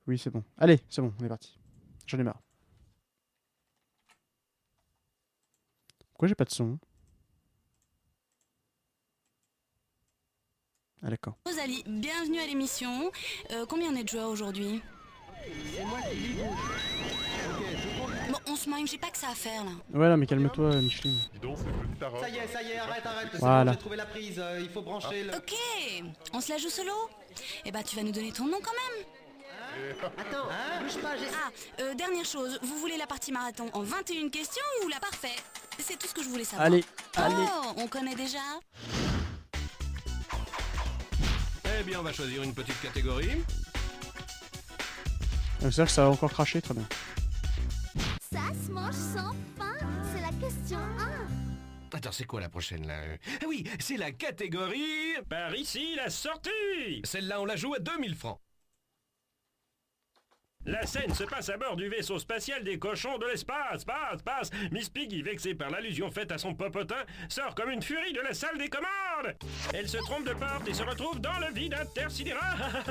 Oui, c'est bon. Allez, c'est bon, on est parti. J'en ai marre. Pourquoi j'ai pas de son? Ah d'accord. Rosalie, bienvenue à l'émission. Combien on est de joueurs aujourd'hui? Bon, on se moque, j'ai pas que ça à faire là. Ouais, là, mais calme-toi, Micheline. Dis donc, cette petite tarotte. Ça y est, arrête, c'est Voilà. bon, j'ai trouvé la prise, il faut brancher le... Ok, on se la joue solo? Eh bah tu vas nous donner ton nom quand même. Attends, bouge pas, j'ai... Dernière chose, vous voulez la partie marathon en 21 questions ou la parfaite? C'est tout ce que je voulais savoir. Allez, Oh, allez. on connaît déjà? Eh bien, on va choisir une petite catégorie. C'est-à-dire que ça va encore cracher, très bien. Ça se mange sans pain. C'est la question 1. Attends, c'est quoi la prochaine là Ah oui, c'est la catégorie... Par ici, la sortie! Celle-là, on la joue à 2000 francs. La scène se passe à bord du vaisseau spatial des cochons de l'espace. Passe. Miss Piggy, vexée par l'allusion faite à son popotin, sort comme une furie de la salle des commandes. Elle se trompe de porte et se retrouve dans le vide intersidéral.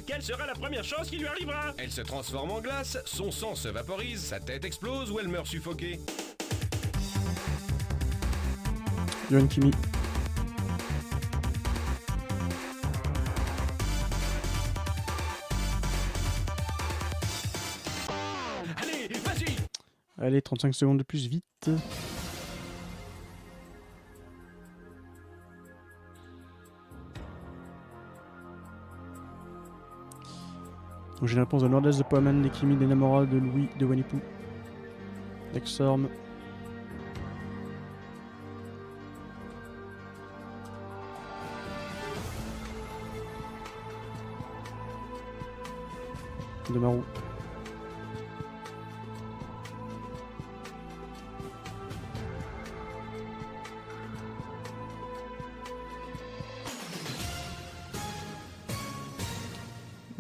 Quelle sera la première chose qui lui arrivera? Elle se transforme en glace, son sang se vaporise, sa tête explose ou elle meurt suffoquée. Yohan Kimi. Allez, vas-y! Allez, 35 secondes de plus, vite. Donc j'ai la réponse de Nordès, de Poaman, de Kimi, de Namora, de Louis, de Wanipou. Exorm. De Marou.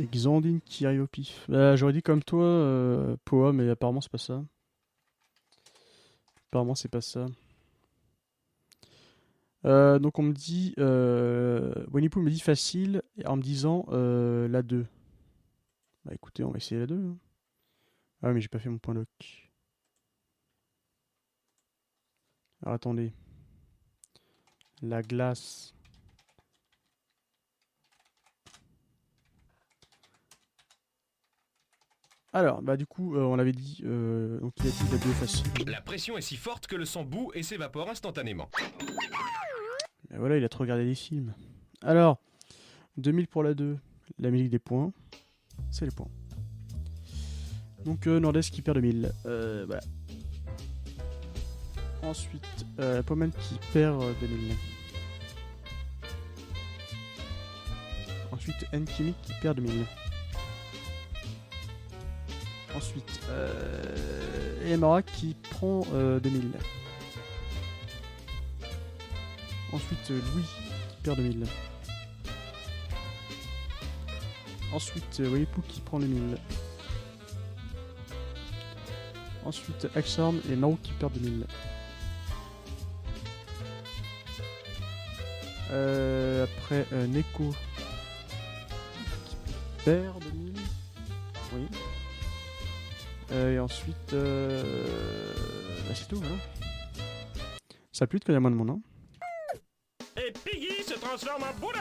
Et Xandine qui arrive au pif. J'aurais dit comme toi, Poa, mais apparemment c'est pas ça. Apparemment c'est pas ça. Donc on me dit... Winnie-Pooh me dit facile, en me disant la 2. Bah écoutez, on va essayer la 2. Hein. Ah mais j'ai pas fait mon point lock. Alors attendez. La glace. Alors, bah du coup, on l'avait dit, donc il a dit la 2 facile. La pression est si forte que le sang bout et s'évapore instantanément. Et voilà, il a trop regardé les films. Alors, 2000 pour la 2, la musique des points, c'est les points. Donc Nord-Est qui perd 2000, voilà. Ensuite, Poman qui perd 2000. Ensuite, Nkimi qui perd 2000. Ensuite, Emara qui prend 2000. Ensuite, Louis qui perd 2000. Ensuite, Weipu qui prend 2000. Ensuite, Axorm et Maro qui perdent 2000. Après, Neko qui perd 2000. Oui. Et ensuite, bah c'est tout, voilà. Ça pue de connaître moins de monde, hein. Et Piggy se transforme en boudin!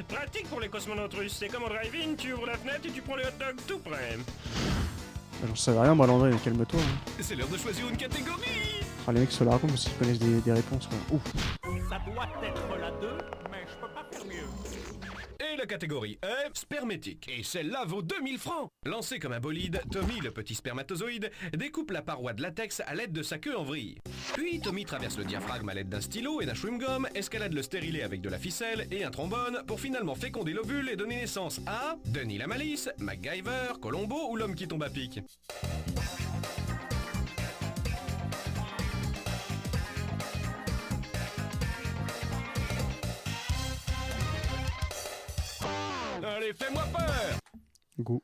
Pratique pour les cosmonautes russes. C'est comme au drive-in, tu ouvres la fenêtre et tu prends les hot dogs tout près. Bah, j'en savais rien, moi, Landré, mais calme-toi. Hein. C'est l'heure de choisir une catégorie! Ah, les mecs se la racontent parce qu'ils connaissent des réponses, quoi. Ouf. Ça doit être la 2, mais je peux pas faire mieux. Et la catégorie est spermétique. Et celle-là vaut 2000 francs. Lancé comme un bolide, Tommy, le petit spermatozoïde, découpe la paroi de latex à l'aide de sa queue en vrille. Puis Tommy traverse le diaphragme à l'aide d'un stylo et d'un chewing-gum, escalade le stérilet avec de la ficelle et un trombone pour finalement féconder l'ovule et donner naissance à Denis la Malice, MacGyver, Colombo ou l'homme qui tombe à pic. Allez, fais-moi peur! Go.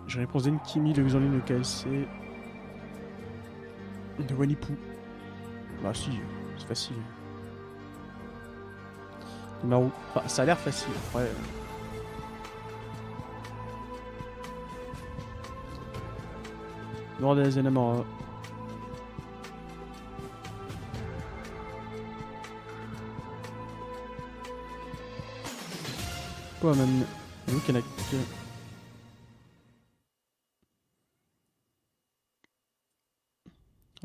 J'ai réponse d'Enkimi, de Xanline, de KLC. De Winnie-Pooh. Bah si, c'est facile. De Marou. Enfin, ça a l'air facile. Après... Nordez et Namora. Quoi, man? Vous, Kanak.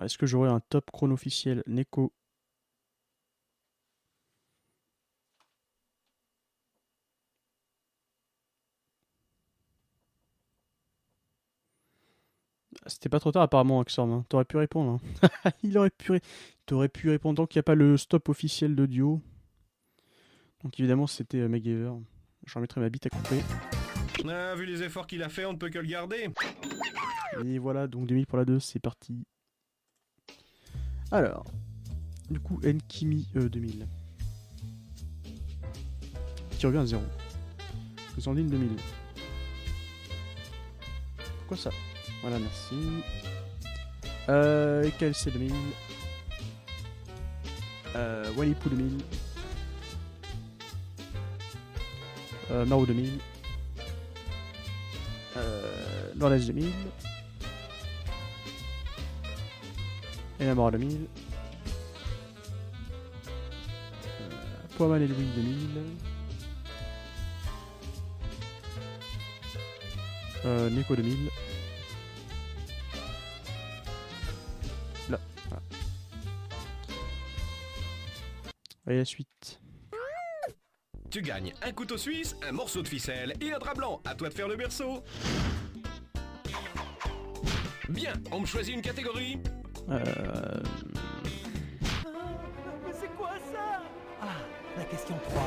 Est-ce que j'aurai un top chrono officiel? Neko. C'était pas trop tard apparemment, Axorm. Hein. T'aurais pu répondre. Hein. T'aurais pu répondre tant qu'il n'y a pas le stop officiel d'audio. Donc évidemment c'était MacGyver. J'en mettrai ma bite à couper. Ah, vu les efforts qu'il a fait, on ne peut que le garder. Et voilà, donc 2000 pour la 2, c'est parti. Alors, du coup, Nkimi 2000. Qui revient à 0. Xandine 2000. Pourquoi ça? Voilà, merci. KLC 2000. Walipou 2000. Marou 2000. Nordès 2000. Et Namora 2000. Poiman et Louis 2000. Neko 2000. Là. Voilà. Et la suite. Tu gagnes un couteau suisse, un morceau de ficelle et un drap blanc. À toi de faire le berceau. Bien, on me choisit une catégorie. Mais c'est quoi ça? Ah, la question 3.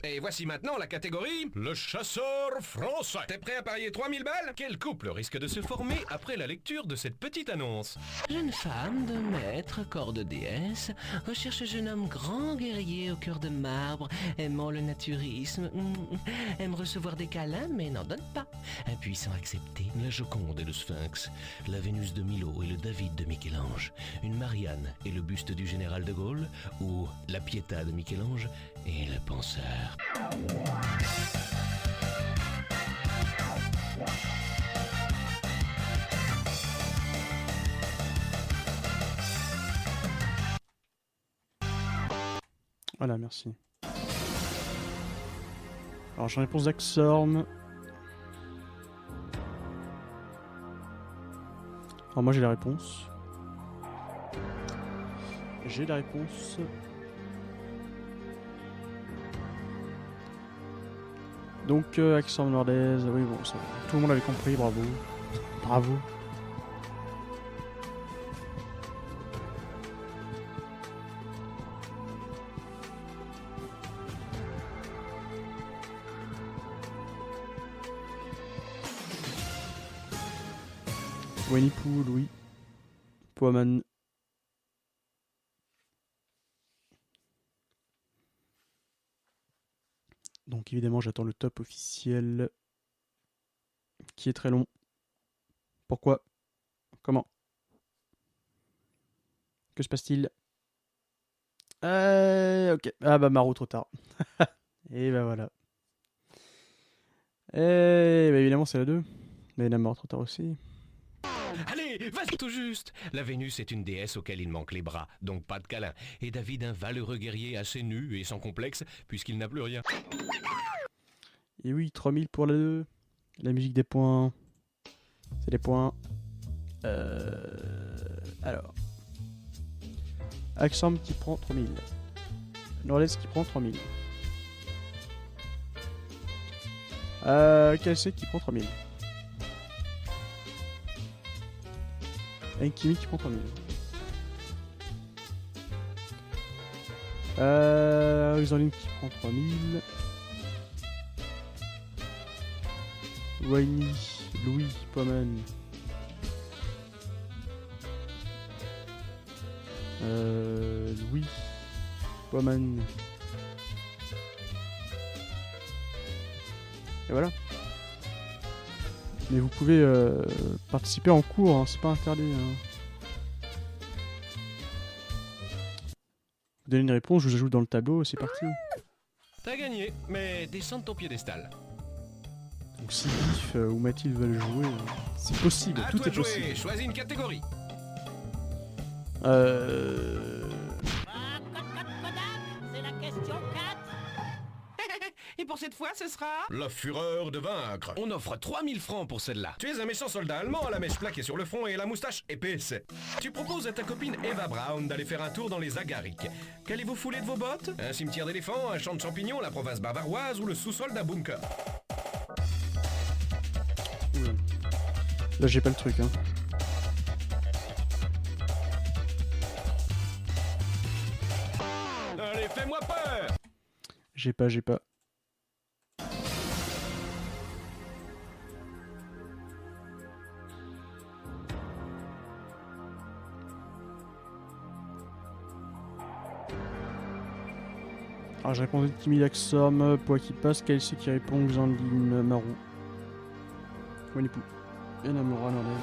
Et voici maintenant la catégorie... Le chasseur français. T'es prêt à parier 3000 balles? Quel couple risque de se former après la lecture de cette petite annonce? Jeune femme de maître, corps de déesse, recherche jeune homme grand guerrier au cœur de marbre, aimant le naturisme, aime recevoir des câlins mais n'en donne pas. Impuissant accepté, la Joconde et le Sphinx, la Vénus de Milo et le David de Michel-Ange, une Marianne et le buste du général de Gaulle, ou la Pietà de Michel-Ange et le penseur. Voilà, merci. Alors, j'ai réponse d'Axorm. Alors, moi, j'ai la réponse. J'ai la réponse. Donc, Axorm Nordez. Oui, bon, ça, tout le monde avait compris, bravo. Bravo. Winnie-Pooh, Louis. Poiman. Donc évidemment j'attends le top officiel. Qui est très long. Pourquoi? Comment? Que se passe-t-il? Ok. Ah bah Marou trop tard. Et bah voilà. Et bah évidemment c'est la 2. Mais Namor trop tard aussi. Allez, vas-y tout juste. La Vénus est une déesse auquel il manque les bras, donc pas de câlin. Et David un valeureux guerrier assez nu et sans complexe, puisqu'il n'a plus rien. Et oui, 3000 pour la 2. La musique des points. C'est des points. Alors. Axorm qui prend 3000. Nordez qui prend 3000. KLC qui prend 3000. Nkimi qui prend 3000. Xandine qui prend 3000. Winnie, Louis, Poiman. Louis, Poiman. Et voilà. Mais vous pouvez participer en cours, hein, c'est pas interdit. Hein. donnez une réponse, je vous ajoute dans le tableau, c'est parti. T'as gagné, mais descends de ton piédestal. Donc si Biff ou Mathilde veulent jouer, c'est possible, À tout toi est de jouer, possible. choisis une catégorie. C'est la question 4. Et pour cette fois, ce sera... La fureur de vaincre. On offre 3000 francs pour celle-là. Tu es un méchant soldat allemand à la mèche plaquée sur le front et la moustache épaisse. Tu proposes à ta copine Eva Braun d'aller faire un tour dans les Agarics. Qu'allez-vous fouler de vos bottes? Un cimetière d'éléphants, un champ de champignons, la province bavaroise ou le sous-sol d'un bunker? Oula. Là j'ai pas le truc hein. Allez, fais-moi peur! J'ai pas. Alors j'ai répondu Timmy Axorm, Poids qui passe, KLC qui répond, Xandine Marou. Winipou. Et Namora Nordel.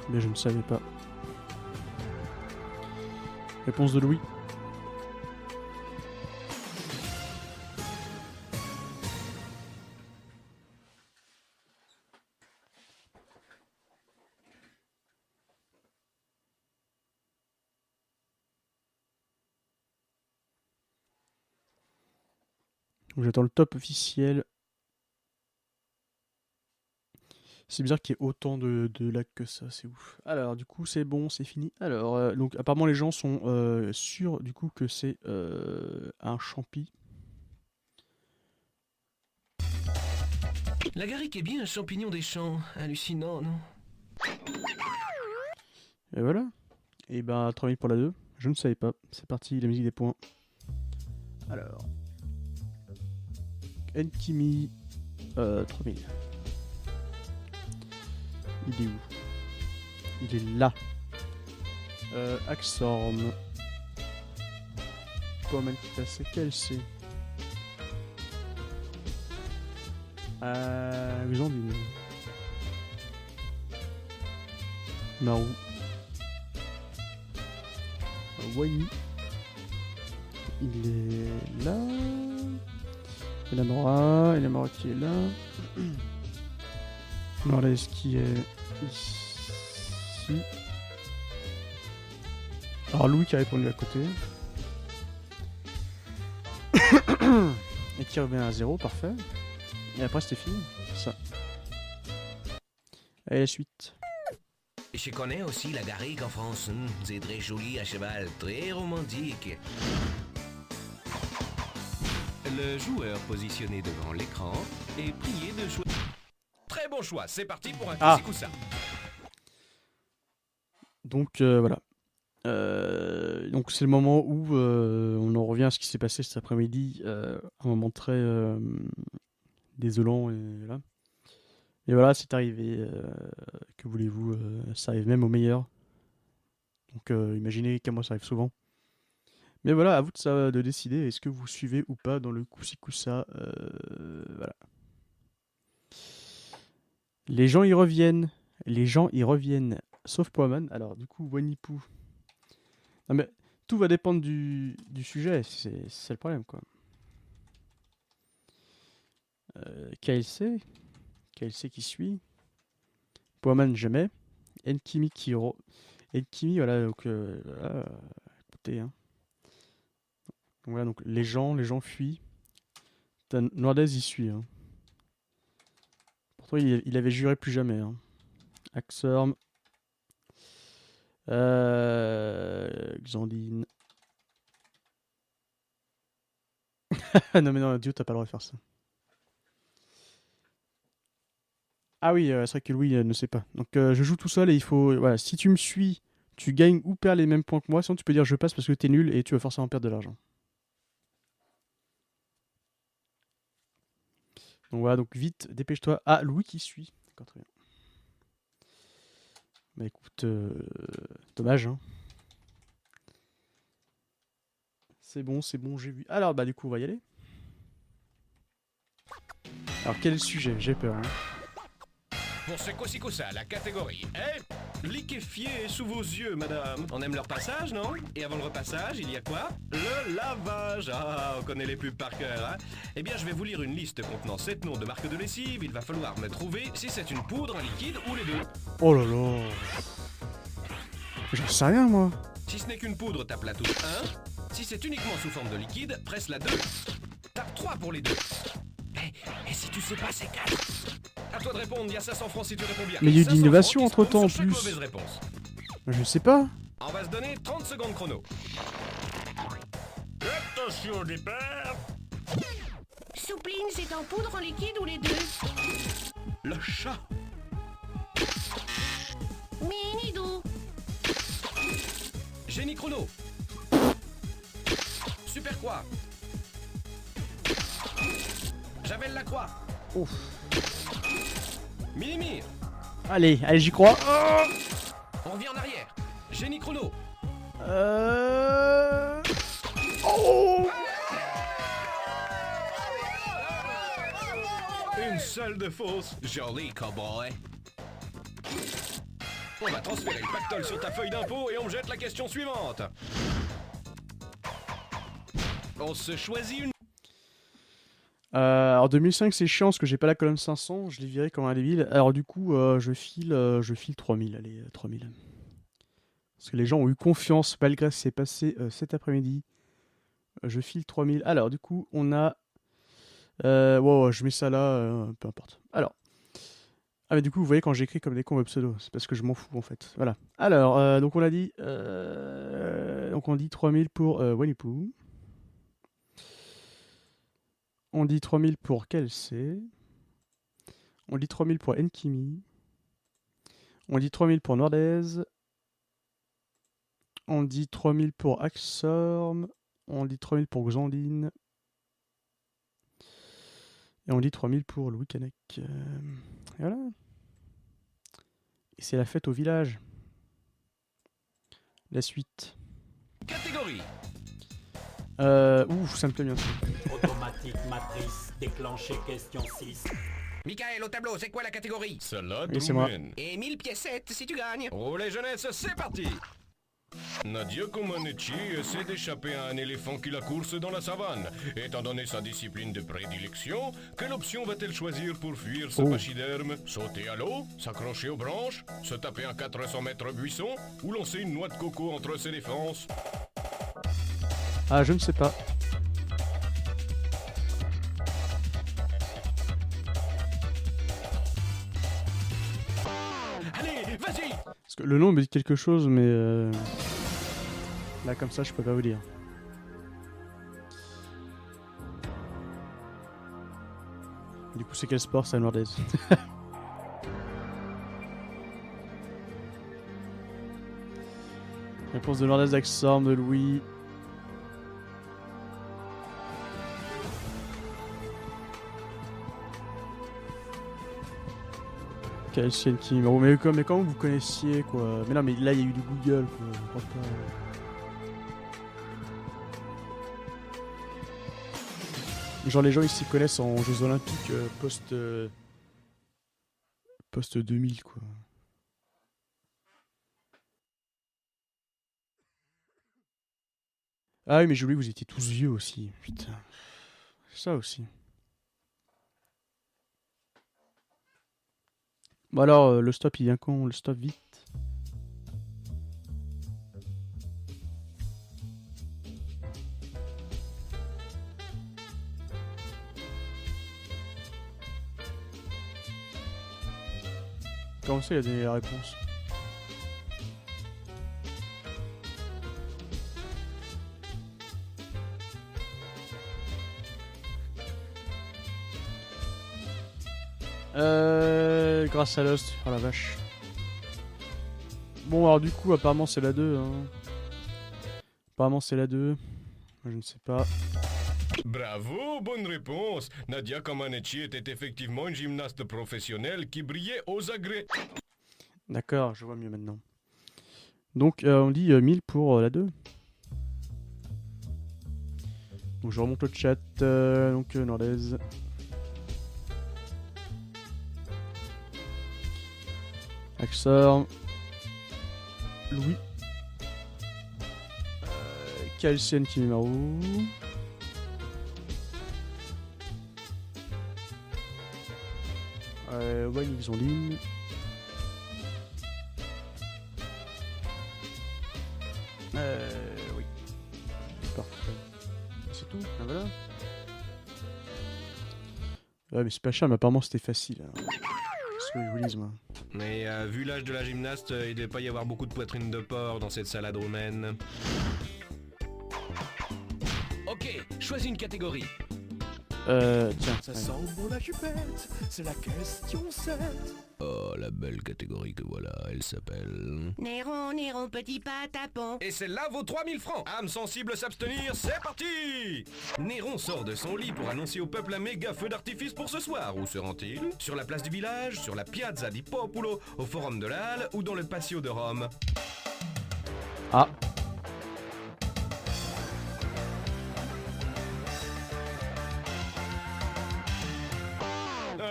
Mais je ne savais pas. Réponse de Louis. Donc j'attends le top officiel. C'est bizarre qu'il y ait autant de lags que ça, c'est ouf. Alors du coup c'est bon, c'est fini. Alors donc apparemment les gens sont sûrs du coup que c'est un champi. L'agaric est bien un champignon des champs. Hallucinant, non? Et voilà. Et ben 3000 pour la 2. Je ne savais pas. C'est parti, la musique des points. Alors. Enkimi 3000. Il est où? Il est là. Axorm. Comment qui passait? Quel c'est? Xandine. Marou. Wani. Il est là. Et la Mora qui est là. Norles qui est ici. Alors Louis qui a répondu à côté. Et qui revient à 0, parfait. Et après c'était fini, ça. Et la suite. Je connais aussi l'agaric en France. C'est très joli à cheval, très romantique. Le joueur positionné devant l'écran est prié de choisir. Très bon choix, c'est parti pour un Koussika. Donc voilà. Donc c'est le moment où on en revient à ce qui s'est passé cet après-midi. Un moment très désolant et là. Et voilà, c'est arrivé. Que voulez-vous, ça arrive même au meilleur. Donc imaginez qu'à moi ça arrive souvent. Mais voilà, à vous de décider, est-ce que vous suivez ou pas dans le Koussika. Voilà. Les gens y reviennent. Sauf Poiman. Alors du coup, Wanipou. Non mais tout va dépendre du sujet, c'est le problème quoi. KLC qui suit. Poiman jamais. Enkimi Enkimi, voilà, donc voilà, écoutez, hein. Donc, voilà, donc les gens fuient. Nordez y suit, hein. Pourtant il avait juré plus jamais, hein. Axorm. Xandine. Non mais non, Dieu, t'as pas le droit de faire ça. Ah oui, c'est vrai que Louis ne sait pas. Donc je joue tout seul et il faut... Voilà, si tu me suis, tu gagnes ou perds les mêmes points que moi. Sinon tu peux dire je passe parce que t'es nul et tu vas forcément perdre de l'argent. Donc voilà, donc vite, dépêche-toi. Ah, Louis qui suit. D'accord, très bien. Bah écoute, dommage, hein. C'est bon, j'ai vu. Alors bah du coup on va y aller. Alors quel est le sujet? J'ai peur, hein. Pour ce Kosikosa, la catégorie est... Liquéfié sous vos yeux, madame. On aime leur passage, non? Et avant le repassage, il y a quoi? Le lavage. Ah, on connaît les pubs par cœur, hein? Eh bien, je vais vous lire une liste contenant 7 noms de marques de lessive. Il va falloir me trouver si c'est une poudre, un liquide ou les deux. Oh là là. J'en sais rien, moi. Si ce n'est qu'une poudre, tape la touche 1. Si c'est uniquement sous forme de liquide, presse la 2. Tape 3 pour les deux. Et si tu sais pas, c'est 4. À toi de répondre, il y a 500 francs si tu réponds bien. Mais il y a eu de 500 l'innovation francs qui se entre-temps, en comptent sur chaque plus. mauvaise réponse. Je sais pas. On va se donner 30 secondes chrono. Attention au départ. Soupline, c'est en poudre, en liquide ou les deux? Le chat. Minidou. Génie chrono. Super quoi. Javel la croix. Ouf. Minimir. Allez, j'y crois. On revient en arrière. Génie chrono. Oh. Une seule de fausse. Joli cowboy. On va transférer le pactole sur ta feuille d'impôt et on me jette la question suivante. On se choisit une... Alors 2005 c'est chiant parce que j'ai pas la colonne 500, je l'ai viré comme un débile. Alors du coup je file 3000, allez 3000. Parce que les gens ont eu confiance malgré ce qui s'est passé cet après-midi. Je file 3000. Alors du coup on a... ouais, je mets ça là, peu importe. Alors... Ah mais du coup vous voyez quand j'écris comme des cons au pseudo, c'est parce que je m'en fous en fait. Voilà. Alors donc on a dit... donc on dit 3000 pour Winnie-Pooh. On dit 3000 pour Kelsey. On dit 3000 pour Enkimi. On dit 3000 pour Nordez. On dit 3000 pour Axorm. On dit 3000 pour Xandine. Et on dit 3000 pour Louis Canek. Et voilà. Et c'est la fête au village. La suite. Catégorie. Ouf, ça me plaît bien ça. Automatique, matrice, déclenché, question 6. Michael, au tableau, c'est quoi la catégorie? Salade Oui, c'est moi. Et 1000 piécettes si tu gagnes. Oh les jeunesses, c'est parti. Nadia Comaneci essaie d'échapper à un éléphant qui la course dans la savane. Étant donné sa discipline de prédilection, quelle option va-t-elle choisir pour fuir ce pachyderme? Sauter à l'eau? S'accrocher aux branches? Se taper un 400 mètres buisson? Ou lancer une noix de coco entre ses défenses? Ah, je ne sais pas. Allez, vas-y! Parce que le nom me dit quelque chose, mais là comme ça, je peux pas vous dire. Du coup, c'est quel sport, ça, Nordez? Réponse de Nordez, d'Axorm, de Louis. Kelsey Enkimi. Bon, mais comment vous connaissiez, quoi? Mais non, mais là, il y a eu du Google, quoi. Je crois pas. Genre, les gens, ils s'y connaissent en Jeux Olympiques post 2000, quoi. Ah oui, mais j'ai oublié que vous étiez tous vieux aussi. Putain. C'est ça aussi. Bon alors, le stop, il vient quand? Le stop vite. Comment ça, il a donné la réponse? Grâce à Lost. Oh la vache. Bon, alors du coup, apparemment c'est la 2. Hein. Apparemment c'est la 2. Je ne sais pas. Bravo, bonne réponse. Nadia Comaneci était effectivement une gymnaste professionnelle qui brillait aux agrès. D'accord, je vois mieux maintenant. Donc, on dit 1000 pour la 2. Donc, je remonte le chat. Donc, Nordez. Axor. Louis. KLCN Kimimaru. Wayne ils ont ligne. Oui. Parfait. C'est tout, ah, voilà. Ouais, mais c'est pas cher, mais apparemment c'était facile. Hein. C'est ce que je vous dise, moi. Mais vu l'âge de la gymnaste, il devait pas y avoir beaucoup de poitrine de porc dans cette salade roumaine. Ok, choisis une catégorie. Tiens. Ça sent bon la chupette, c'est la question 7. Oh, la belle catégorie que voilà, elle s'appelle... Néron, Néron, petit patapon. Et celle-là vaut 3000 francs. Âme sensible s'abstenir, c'est parti. Néron sort de son lit pour annoncer au peuple un méga feu d'artifice pour ce soir. Où se rend-il? Sur la place du village, sur la Piazza di Popolo, au Forum de la Halle ou dans le Patio de Rome? Ah.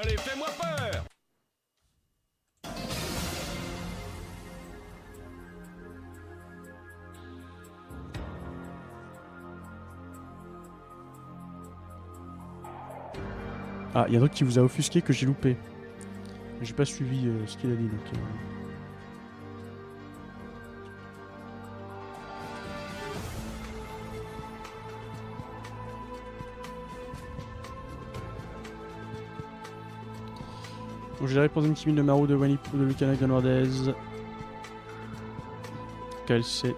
Allez, fais-moi peur. Ah, il y a un truc qui vous a offusqué que j'ai loupé. J'ai pas suivi ce qu'il a dit, donc... Donc j'ai la réponse de Kimi de Maru, de Wanipou, de Lucana Granardez. Quel c'est?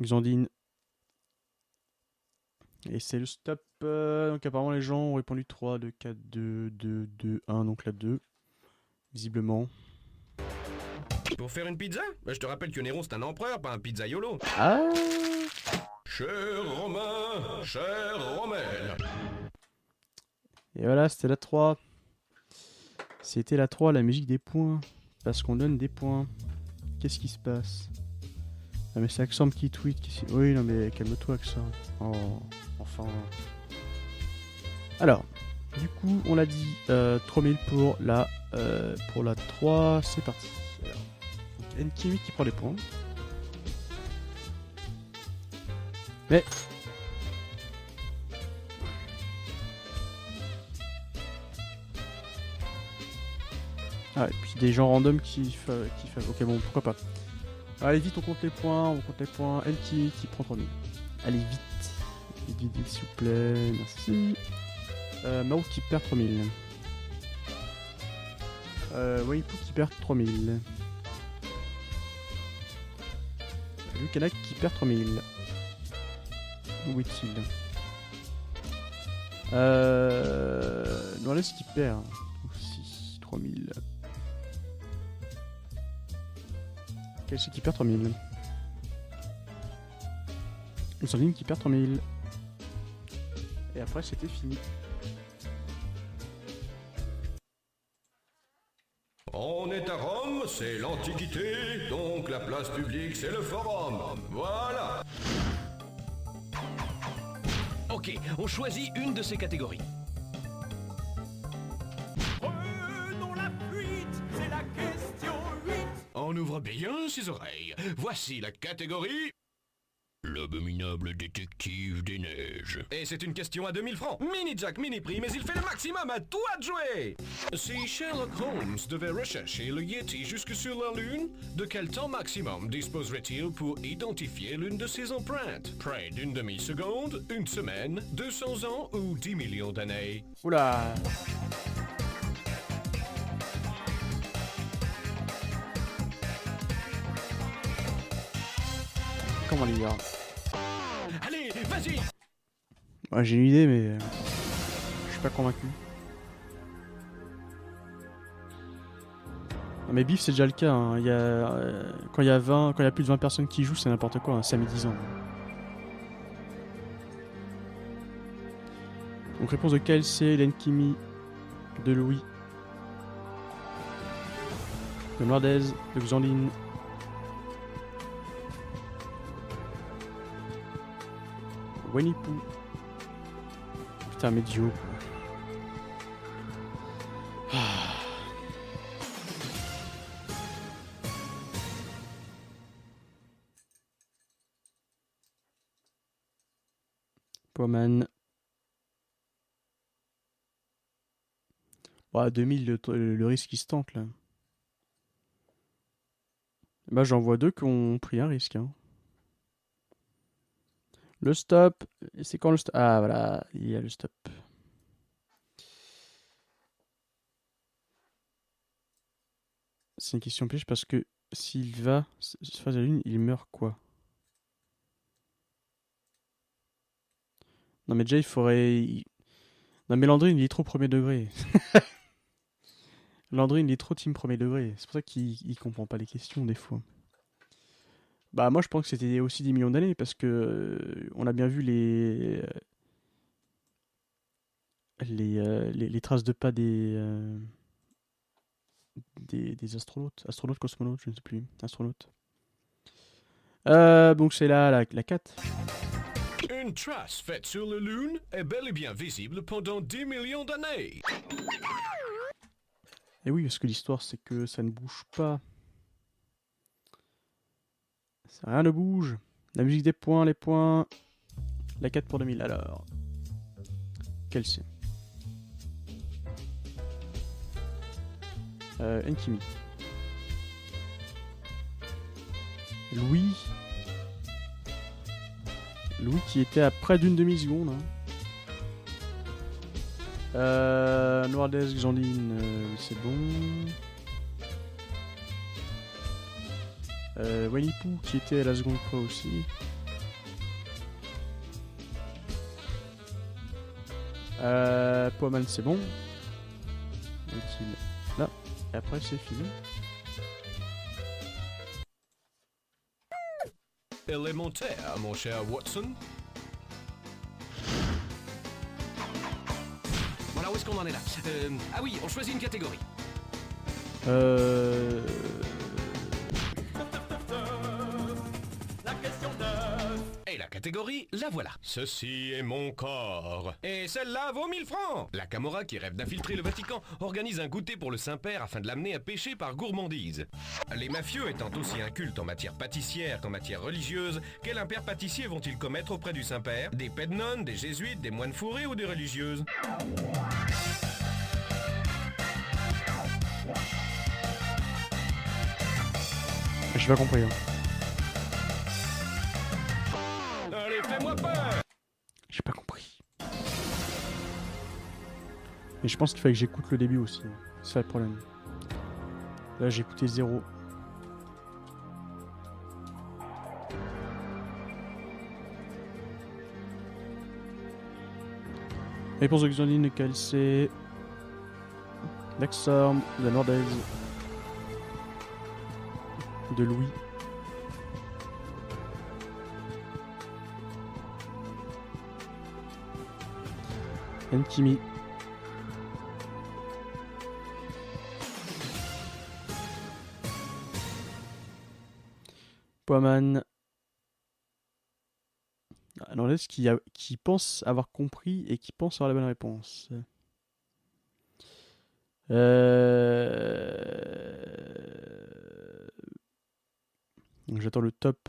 Xandine. Et c'est le stop. Donc apparemment les gens ont répondu 3, 2, 4, 2, 2, 2, 1. Donc là 2. Visiblement. Pour faire une pizza? Je te rappelle que Néron c'est un empereur, pas un pizzaiolo. Ah. Cher Romain, cher Romaine. Et voilà, c'était la 3. C'était la 3, la musique des points. Parce qu'on donne des points. Qu'est-ce qui se passe? Ah mais c'est Axorm qui tweet. Oui, non mais calme-toi Axorm. Oh, enfin. Alors, du coup, on l'a dit, 3000 pour la 3. C'est parti. Alors, Nkimi qui prend les points. Mais... Ah, et puis des gens random qui ok, bon, pourquoi pas. Allez, vite, on compte les points. Nkimi qui prend 3000. Allez, vite. Vite, s'il vous plaît. Merci. Maouf qui perd 3000. Waipu qui perd 3000. Lukanak qui perd 3000. Où est-il? Norles qui perd aussi 3000. Quel c'est qui perd 3000? Sandrine qui perd 3000. Et après c'était fini. On est à Rome, c'est l'Antiquité, donc la place publique c'est le Forum. Voilà. Ok, on choisit une de ces catégories. Prenons la fuite, c'est la question 8. On ouvre bien ses oreilles. Voici la catégorie... L'abominable détective des neiges. Et c'est une question à 2000 francs. Mini Jack, mini prix, mais il fait le maximum, à toi de jouer. Si Sherlock Holmes devait rechercher le Yeti jusque sur la Lune, de quel temps maximum disposerait-il pour identifier l'une de ses empreintes? Près d'une demi-seconde, une semaine, 200 ans ou 10 millions d'années? Oula. Comment les gars? Allez, vas-y. Ouais, j'ai une idée, mais je suis pas convaincu. Non, mais Biff, c'est déjà le cas. Hein. Il y a, quand il y a plus de 20 personnes qui jouent, c'est n'importe quoi. Hein. Samedi 10 ans. Donc réponse de KLC, Len Kimi, de Louis, de Noirdaise, de Xandine. Winnie Pooh. Putain, médio. Poiman. Ouais, 2000, le risque il se tente là. Bah, j'en vois deux qui ont pris un risque. Hein. Le stop. Et c'est quand le stop? Ah, voilà, il y a le stop. C'est une question piège parce que s'il va face à la lune, il meurt quoi? Non, mais déjà, il faudrait. Non, mais Landry, il est trop premier degré. Landry, il est trop team premier degré. C'est pour ça qu'il comprend pas les questions, des fois. Bah, moi, je pense que c'était aussi des millions d'années, parce que on a bien vu les traces de pas des astronautes. Astronautes, cosmonautes, je ne sais plus. Astronautes. Donc, c'est là, la 4. Une trace faite sur la Lune est bel et bien visible pendant 10 millions d'années. Et oui, parce que l'histoire, c'est que ça ne bouge pas. Rien ne bouge. La musique des points, les points. La 4 pour 2000, alors. Quelle c'est Enkimi. Louis qui était à près d'une demi-seconde. Hein. Noirdaise, Xandine, oui, c'est bon. Winnie Pooh qui était à la seconde près aussi. Poiman, c'est bon. Est-il là? Et après, c'est fini. Élémentaire, mon cher Watson. Voilà, où est-ce qu'on en est là? Ah oui, on choisit une catégorie. La question 9. Et la catégorie, la voilà. Ceci est mon corps. Et celle-là vaut 1000 francs. La Camorra, qui rêve d'infiltrer le Vatican, organise un goûter pour le Saint-Père afin de l'amener à pécher par gourmandise. Les mafieux étant aussi incultes en matière pâtissière qu'en matière religieuse, quel impair pâtissier vont-ils commettre auprès du Saint-Père? Des pets de nonnes, des jésuites, des moines fourrés ou des religieuses? J'ai pas compris. Hein. Allez, fais-moi peur! J'ai pas compris. Mais je pense qu'il fallait que j'écoute le début aussi. C'est ça le problème. Là, j'ai écouté 0. Réponse de Xandine, quelle c'est? Daxorm, de la Nordaise. De Louis. Enkimi. Poiman. Alors là, qui pense avoir compris et qui pense avoir la bonne réponse. J'attends le top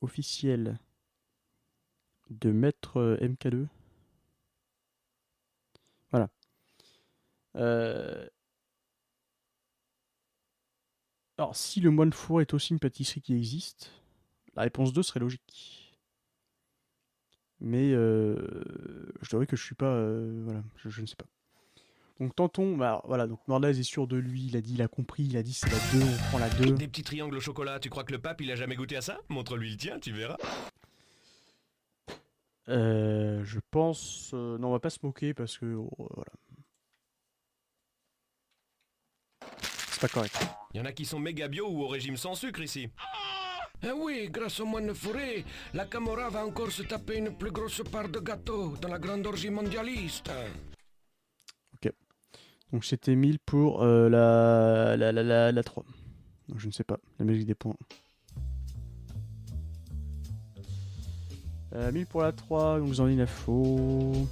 officiel de Maître MK2. Voilà. Alors, si le moine four est aussi une pâtisserie qui existe, la réponse 2 serait logique. Mais je dirais que je suis pas... voilà, je ne sais pas. Donc tentons, bah, voilà, donc Nordaz est sûr de lui, il a compris, il a dit c'est la 2, on prend la 2. Des petits triangles au chocolat, tu crois que le pape il a jamais goûté à ça? Montre-lui le tien, tu verras. Je pense... non, on va pas se moquer parce que... voilà. C'est pas correct. Il y en a qui sont méga bio ou au régime sans sucre ici. Ah oui, grâce au moine fourré, la Camorra va encore se taper une plus grosse part de gâteau dans la grande orgie mondialiste. Donc c'était 1000 pour la 3. Donc je ne sais pas, la musique des points. 1000 pour la 3, donc Xandine a faux.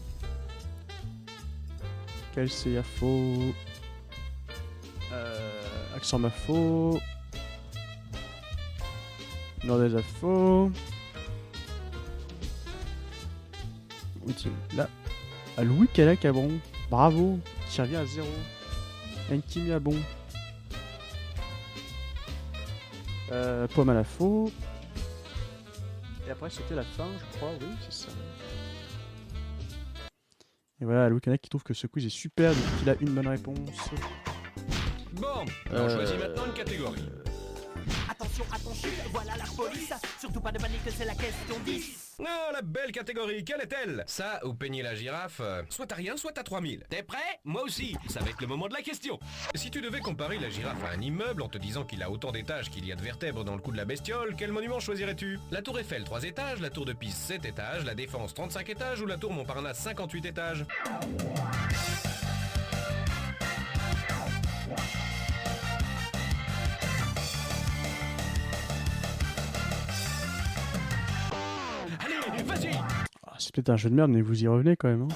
Kelsey a faux. Axan a faux. Nordez a faux. Ultime. Là, à Louis Calac a bon. Bravo. Qui revient à 0. Enkimi a bon. Pomme à la faux. Et après c'était la fin, je crois. Oui, c'est ça. Et voilà, Louis Calac qui trouve que ce quiz est super, donc il a une bonne réponse. Bon, on choisit maintenant une catégorie. Attention, attention, voilà la police. Surtout pas de panique, c'est la question 10. Oh, la belle catégorie, quelle est-elle? Ça, ou peigner la girafe, soit t'as rien, soit t'as 3000. T'es prêt? Moi aussi, ça va être le moment de la question. Si tu devais comparer la girafe à un immeuble en te disant qu'il a autant d'étages qu'il y a de vertèbres dans le cou de la bestiole, quel monument choisirais-tu? La tour Eiffel 3 étages, la tour de Pise 7 étages, la Défense 35 étages ou la tour Montparnasse 58 étages? Allez, vas-y! Ah, c'est peut-être un jeu de merde, mais vous y revenez quand même. Hein.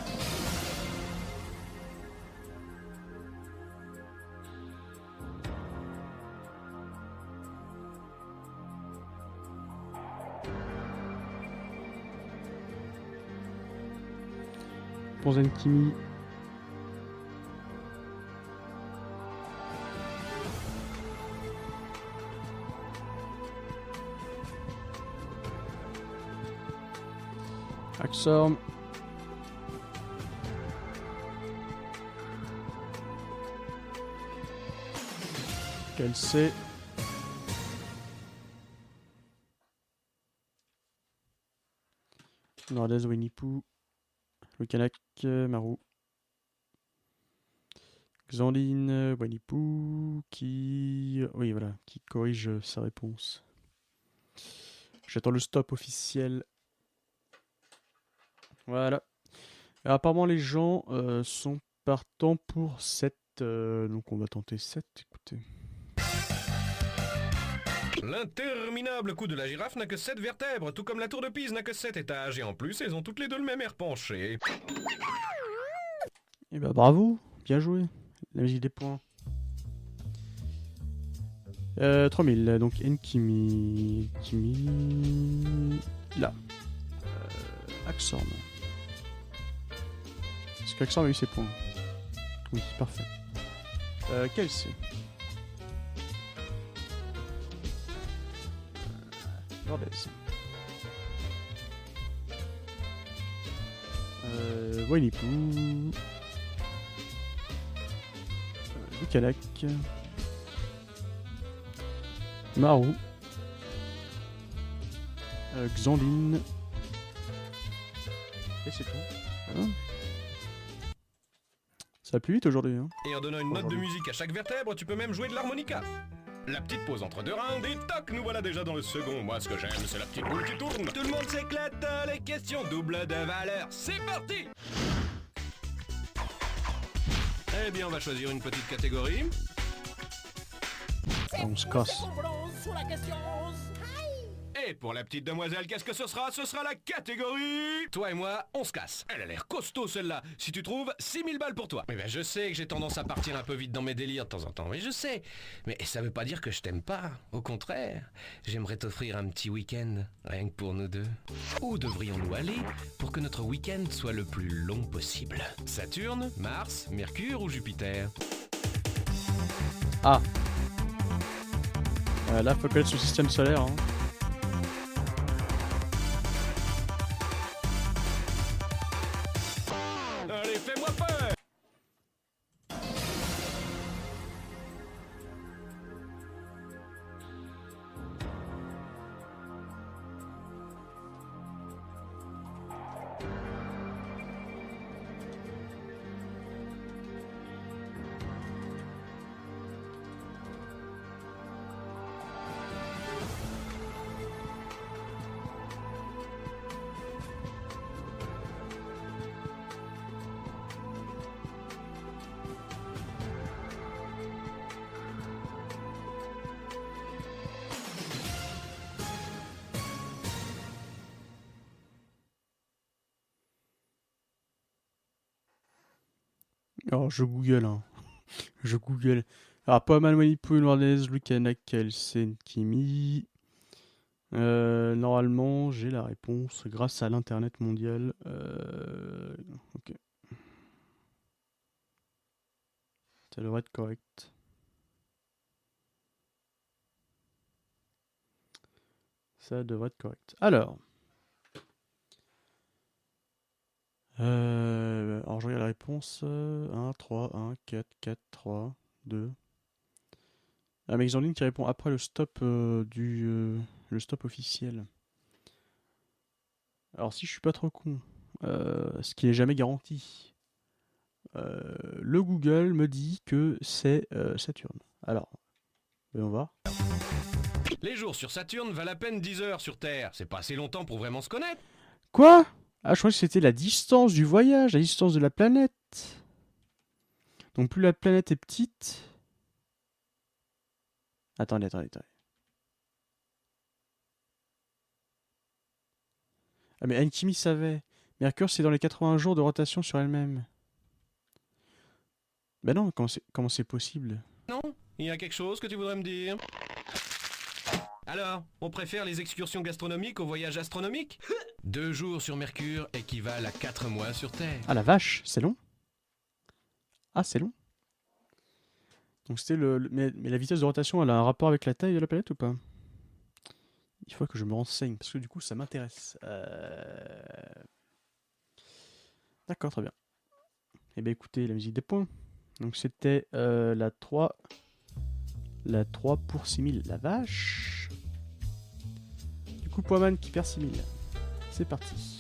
Pour Zenkimi. Axorm. Kelsey. Nordez, Winnie Pooh. Lucanak, Marou. Xandine, Winnie Pooh, qui... Oui, voilà, qui corrige sa réponse. J'attends le stop officiel. Voilà. Alors, apparemment, les gens sont partants pour 7. Donc, on va tenter 7. Écoutez. L'interminable cou de la girafe n'a que 7 vertèbres, tout comme la tour de Pise n'a que 7 étages, et en plus, elles ont toutes les deux le même air penché. Eh ben, bravo. Bien joué. La musique des points. 3000. Donc, Enkimi. Là. Axorm. Est-ce qu'Axorm a eu ses points? Oui, parfait. Kelsey. Nordez. Winnie Pooh. Lucanak. Marou. Xandine. Et c'est tout. Voilà. Ça va plus vite aujourd'hui. Hein. Et en donnant une note de musique à chaque vertèbre, tu peux même jouer de l'harmonica. La petite pause entre deux rounds et toc, nous voilà déjà dans le second. Moi, ce que j'aime, c'est la petite boule qui tourne. Tout le monde s'éclate, les questions doubles de valeur. C'est parti! Eh bien, on va choisir une petite catégorie. On se casse. Sur la question 11. Et pour la petite demoiselle, qu'est-ce que ce sera? Ce sera la catégorie... Toi et moi, on se casse. Elle a l'air costaud, celle-là. Si tu trouves, 6000 balles pour toi. Mais ben, je sais que j'ai tendance à partir un peu vite dans mes délires de temps en temps. Mais je sais. Mais ça veut pas dire que je t'aime pas. Au contraire. J'aimerais t'offrir un petit week-end. Rien que pour nous deux. Où devrions-nous aller pour que notre week-end soit le plus long possible? Saturne, Mars, Mercure ou Jupiter? Ah. Là, faut connaître son système solaire. Hein. Allez, fais-moi peur! Alors, je google, hein. Je google. Alors, Poaman, Manipu, Nordez, Lucana, Kelsen, Kimi. Normalement, j'ai la réponse grâce à l'internet mondial. Ok. Ça devrait être correct. Ça devrait être correct. Alors, alors je regarde la réponse. 1, 3, 1, 4, 4, 3, 2. Ah, mais Xandine qui répond après le stop le stop officiel. Alors si je suis pas trop con, ce qui n'est jamais garanti, le Google me dit que c'est Saturne. Alors, voyons voir. Les jours sur Saturne valent à peine 10 heures sur Terre. C'est pas assez longtemps pour vraiment se connaître. Quoi? Ah, je crois que c'était la distance du voyage, la distance de la planète. Donc plus la planète est petite... Attendez. Ah mais Enkimi savait. Mercure, c'est dans les 80 jours de rotation sur elle-même. Ben non, comment c'est possible? Non? Il y a quelque chose que tu voudrais me dire? Alors, on préfère les excursions gastronomiques aux voyages astronomiques? 2 jours sur Mercure équivalent à 4 mois sur Terre. Ah la vache, c'est long. Ah, c'est long. Donc c'était mais la vitesse de rotation, elle a un rapport avec la taille de la planète ou pas? Il faut que je me renseigne, parce que du coup, ça m'intéresse. D'accord, très bien. Eh bien écoutez, la musique des points. Donc c'était la 3. La 3 pour 6000. La vache. Du coup, Poaman qui perd 6000. C'est parti.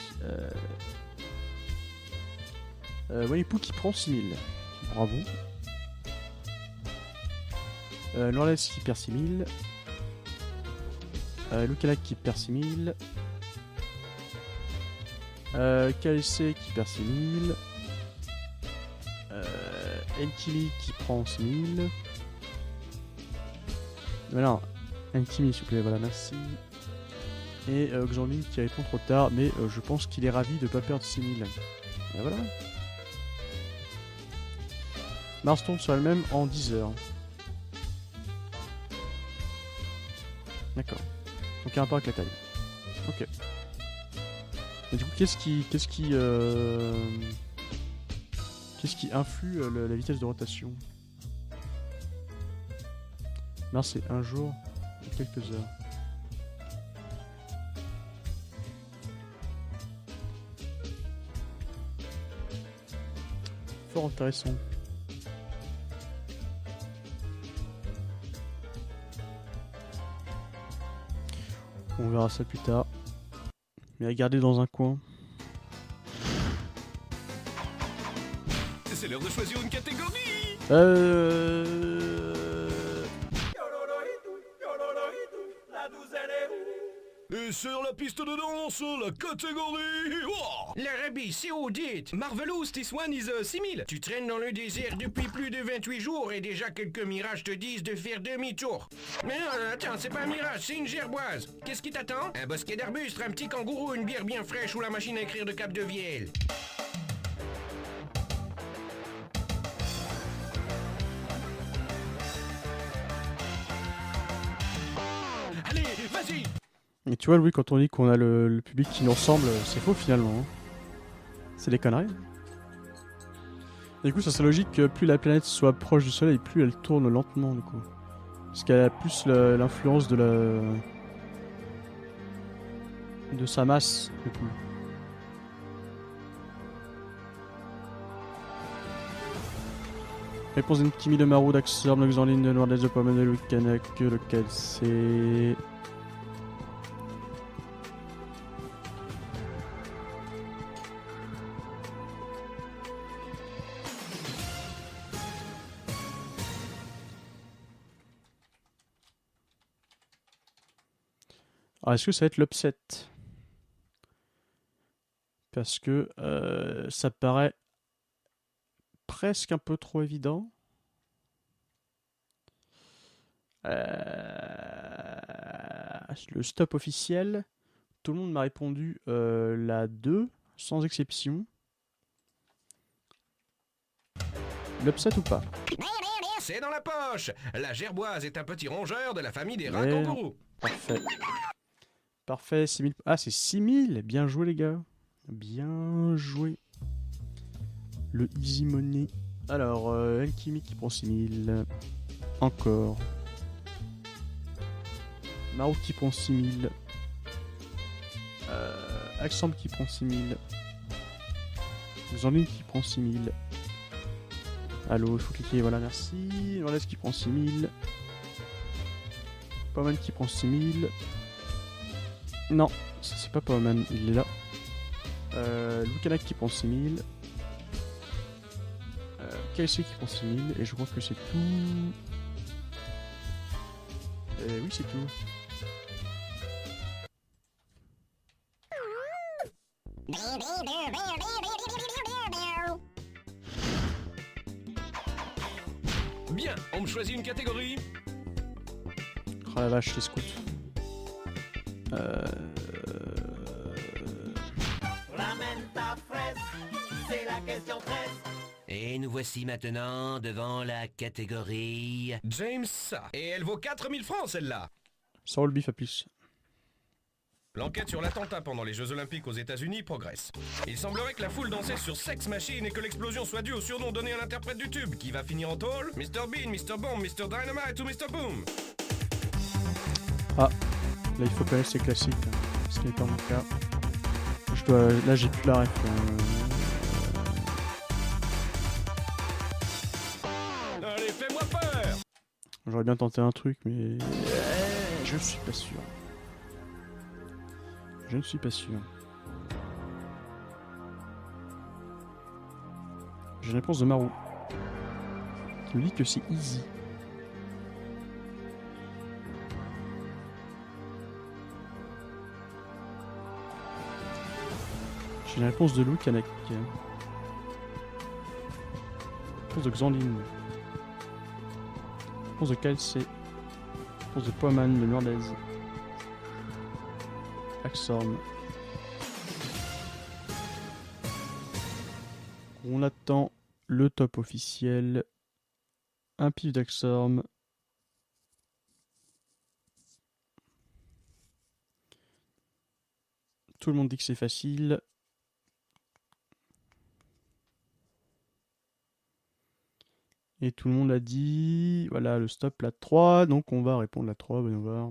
Wanipu qui prend 6000. Bravo. Lourdes qui perd 6000. Lucana qui perd 6000. KLC qui perd 6000. Enkimi qui prend 6000. Voilà, Enkimi s'il vous plaît, voilà, merci. Et Xandine qui répond trop tard, mais je pense qu'il est ravi de ne pas perdre 6000. Et voilà. Mars tombe sur elle-même en 10 heures. D'accord. Donc il y a un rapport avec la taille. Ok. Et du coup, qu'est-ce qui influe la vitesse de rotation? Mars c'est un jour et quelques heures. Fort intéressant. On verra ça plus tard. Mais à garder dans un coin. C'est l'heure de choisir une catégorie. Et sur la piste de danse, la catégorie... Oh, L'Arabie Saoudite. Marvelous, this one is 6000. Tu traînes dans le désert depuis plus de 28 jours et déjà quelques mirages te disent de faire demi-tour. Mais non, attends, c'est pas un mirage, c'est une gerboise. Qu'est-ce qui t'attend? Un bosquet d'arbustes, un petit kangourou, une bière bien fraîche ou la machine à écrire de Cap de Viel. Allez, vas-y. Et tu vois, Louis, quand on dit qu'on a le public qui nous ressemble, c'est faux finalement. Hein. C'est des conneries. Et du coup, ça serait logique que plus la planète soit proche du Soleil, plus elle tourne lentement, du coup. Parce qu'elle a plus l'influence de sa masse, du coup. Réponse d'Enkimi de Marou, d'Axor, de Xandine, de Noirdes, de Poaman, de Lucana, que lequel c'est... Alors, est-ce que ça va être l'upset? Parce que ça paraît presque un peu trop évident. Le stop officiel, tout le monde m'a répondu la 2, sans exception. L'upset ou pas? C'est dans la poche. La gerboise est un petit rongeur de la famille des Ouais. rats kangourous. Parfait. Parfait, 6000. Ah, c'est 6000. Bien joué, les gars. Bien joué. Le easy money. Alors, Alchemy qui prend 6000. Encore. Maru qui prend 6000. Axambe qui prend 6000. Xandine qui prend 6000. Allô, il faut cliquer, voilà, merci. Nordes qui prend 6000. Poman qui prend 6000. Non, ça c'est pas Poman, il est là. Lukanak qui prend 6000. KSC qui prend 6000. Et je crois que c'est tout. Oui, c'est tout. Bien, on me choisit une catégorie. Oh la vache, les scouts. Ramène ta fraise, c'est la question 13. Et nous voici maintenant devant la catégorie... James ça. Et elle vaut 4000 francs celle-là. Sans le bif à plus. L'enquête sur l'attentat pendant les Jeux Olympiques aux États-Unis progresse. Il semblerait que la foule dansait sur Sex Machine et que l'explosion soit due au surnom donné à l'interprète du tube, qui va finir en tôle. Mr. Bean, Mr. Bomb, Mr. Dynamite ou Mr. Boom. Ah, là il faut connaître ces classiques. Hein. Ce n'est pas mon cas. Là j'ai plus la ref. Allez, fais-moi peur. J'aurais bien tenté un truc, mais je suis pas sûr. Je ne suis pas sûr. J'ai une réponse de Maru. Qui me dit que c'est easy. J'ai une réponse de Lukanak. Réponse de Xandine. Réponse de KLC. Réponse de Poiman de Nordez. Axorm. On attend le top officiel. Un pif d'Axorm. Tout le monde dit que c'est facile. Et tout le monde a dit... Voilà, le stop, la 3. Donc on va répondre la 3, voyons voir.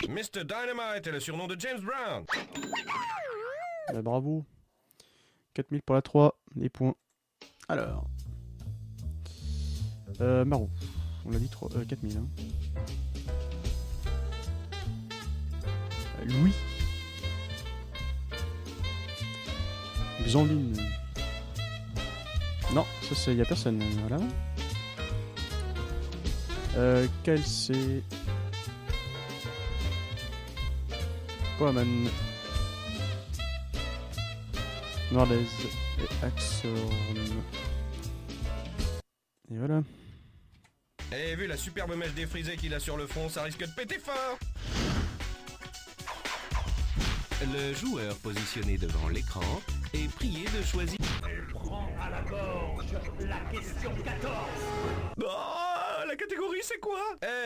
Mr. Dynamite est le surnom de James Brown. Bah, bravo. 4000 pour la 3, des points. Alors. Maru. On l'a dit 4000. Hein. Louis. Xandine. Non, ça c'est... Y a personne. Voilà. KLC. Poaman. Nordez et Axorm. Et voilà. Et vu la superbe mèche défrisée qu'il a sur le front, ça risque de péter fort. Le joueur positionné devant l'écran est prié de choisir... Prends à la gorge la question 14. Oh, la catégorie c'est quoi?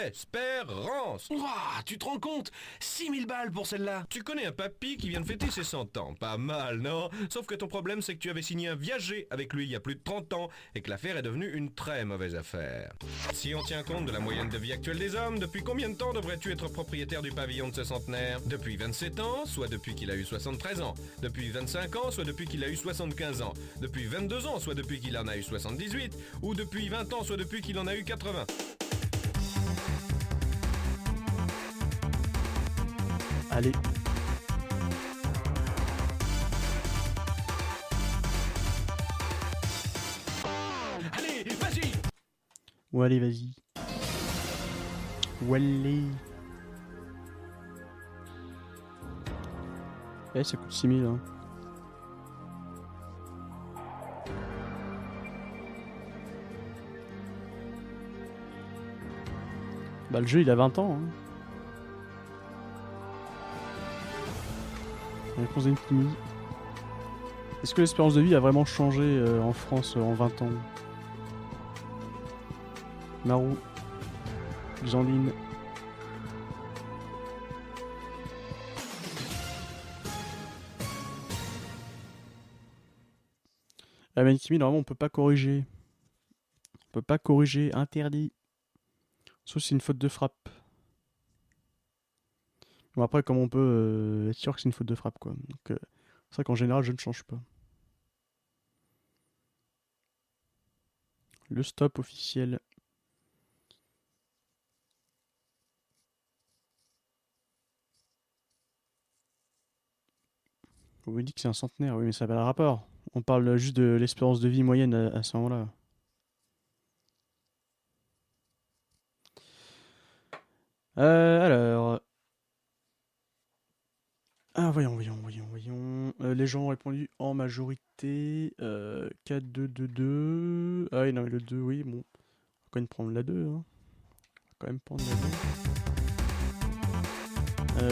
Espérance. Ouah, tu te rends compte? 6000 balles pour celle-là. Tu connais un papy qui vient de fêter ses 100 ans. Pas mal, non? Sauf que ton problème c'est que tu avais signé un viager avec lui il y a plus de 30 ans et que l'affaire est devenue une très mauvaise affaire. Si on tient compte de la moyenne de vie actuelle des hommes, depuis combien de temps devrais-tu être propriétaire du pavillon de ce centenaire? Depuis 27 ans, soit depuis qu'il a eu 73 ans. Depuis 25 ans, soit depuis qu'il a eu 75 ans. Depuis 22 ans, soit depuis qu'il en a eu 78. Ou depuis 20 ans, soit depuis qu'il en a eu 80. Allez. Allez, vas-y. Ou allez, vas-y. Ou allez. Eh, ça coûte 6000. Hein. Bah, le jeu il a 20 ans. Hein. Réponse d'Infini. Est-ce que l'espérance de vie a vraiment changé en France en 20 ans? Marou. Xandine. La Manikimi, normalement, on peut pas corriger. On peut pas corriger, interdit. Sauf si c'est une faute de frappe. Bon, après, comme on peut être sûr que c'est une faute de frappe, quoi. Donc, c'est vrai qu'en général, je ne change pas. Le stop officiel. On vous dit que c'est un centenaire, oui, mais ça n'a pas de rapport. On parle juste de l'espérance de vie moyenne à ce moment-là. Alors... Ah, voyons. Les gens ont répondu en majorité. 4, 2, 2, 2. Ah oui, non, mais le 2, oui, bon. On va quand même prendre la 2. Hein. On va quand même prendre la 2.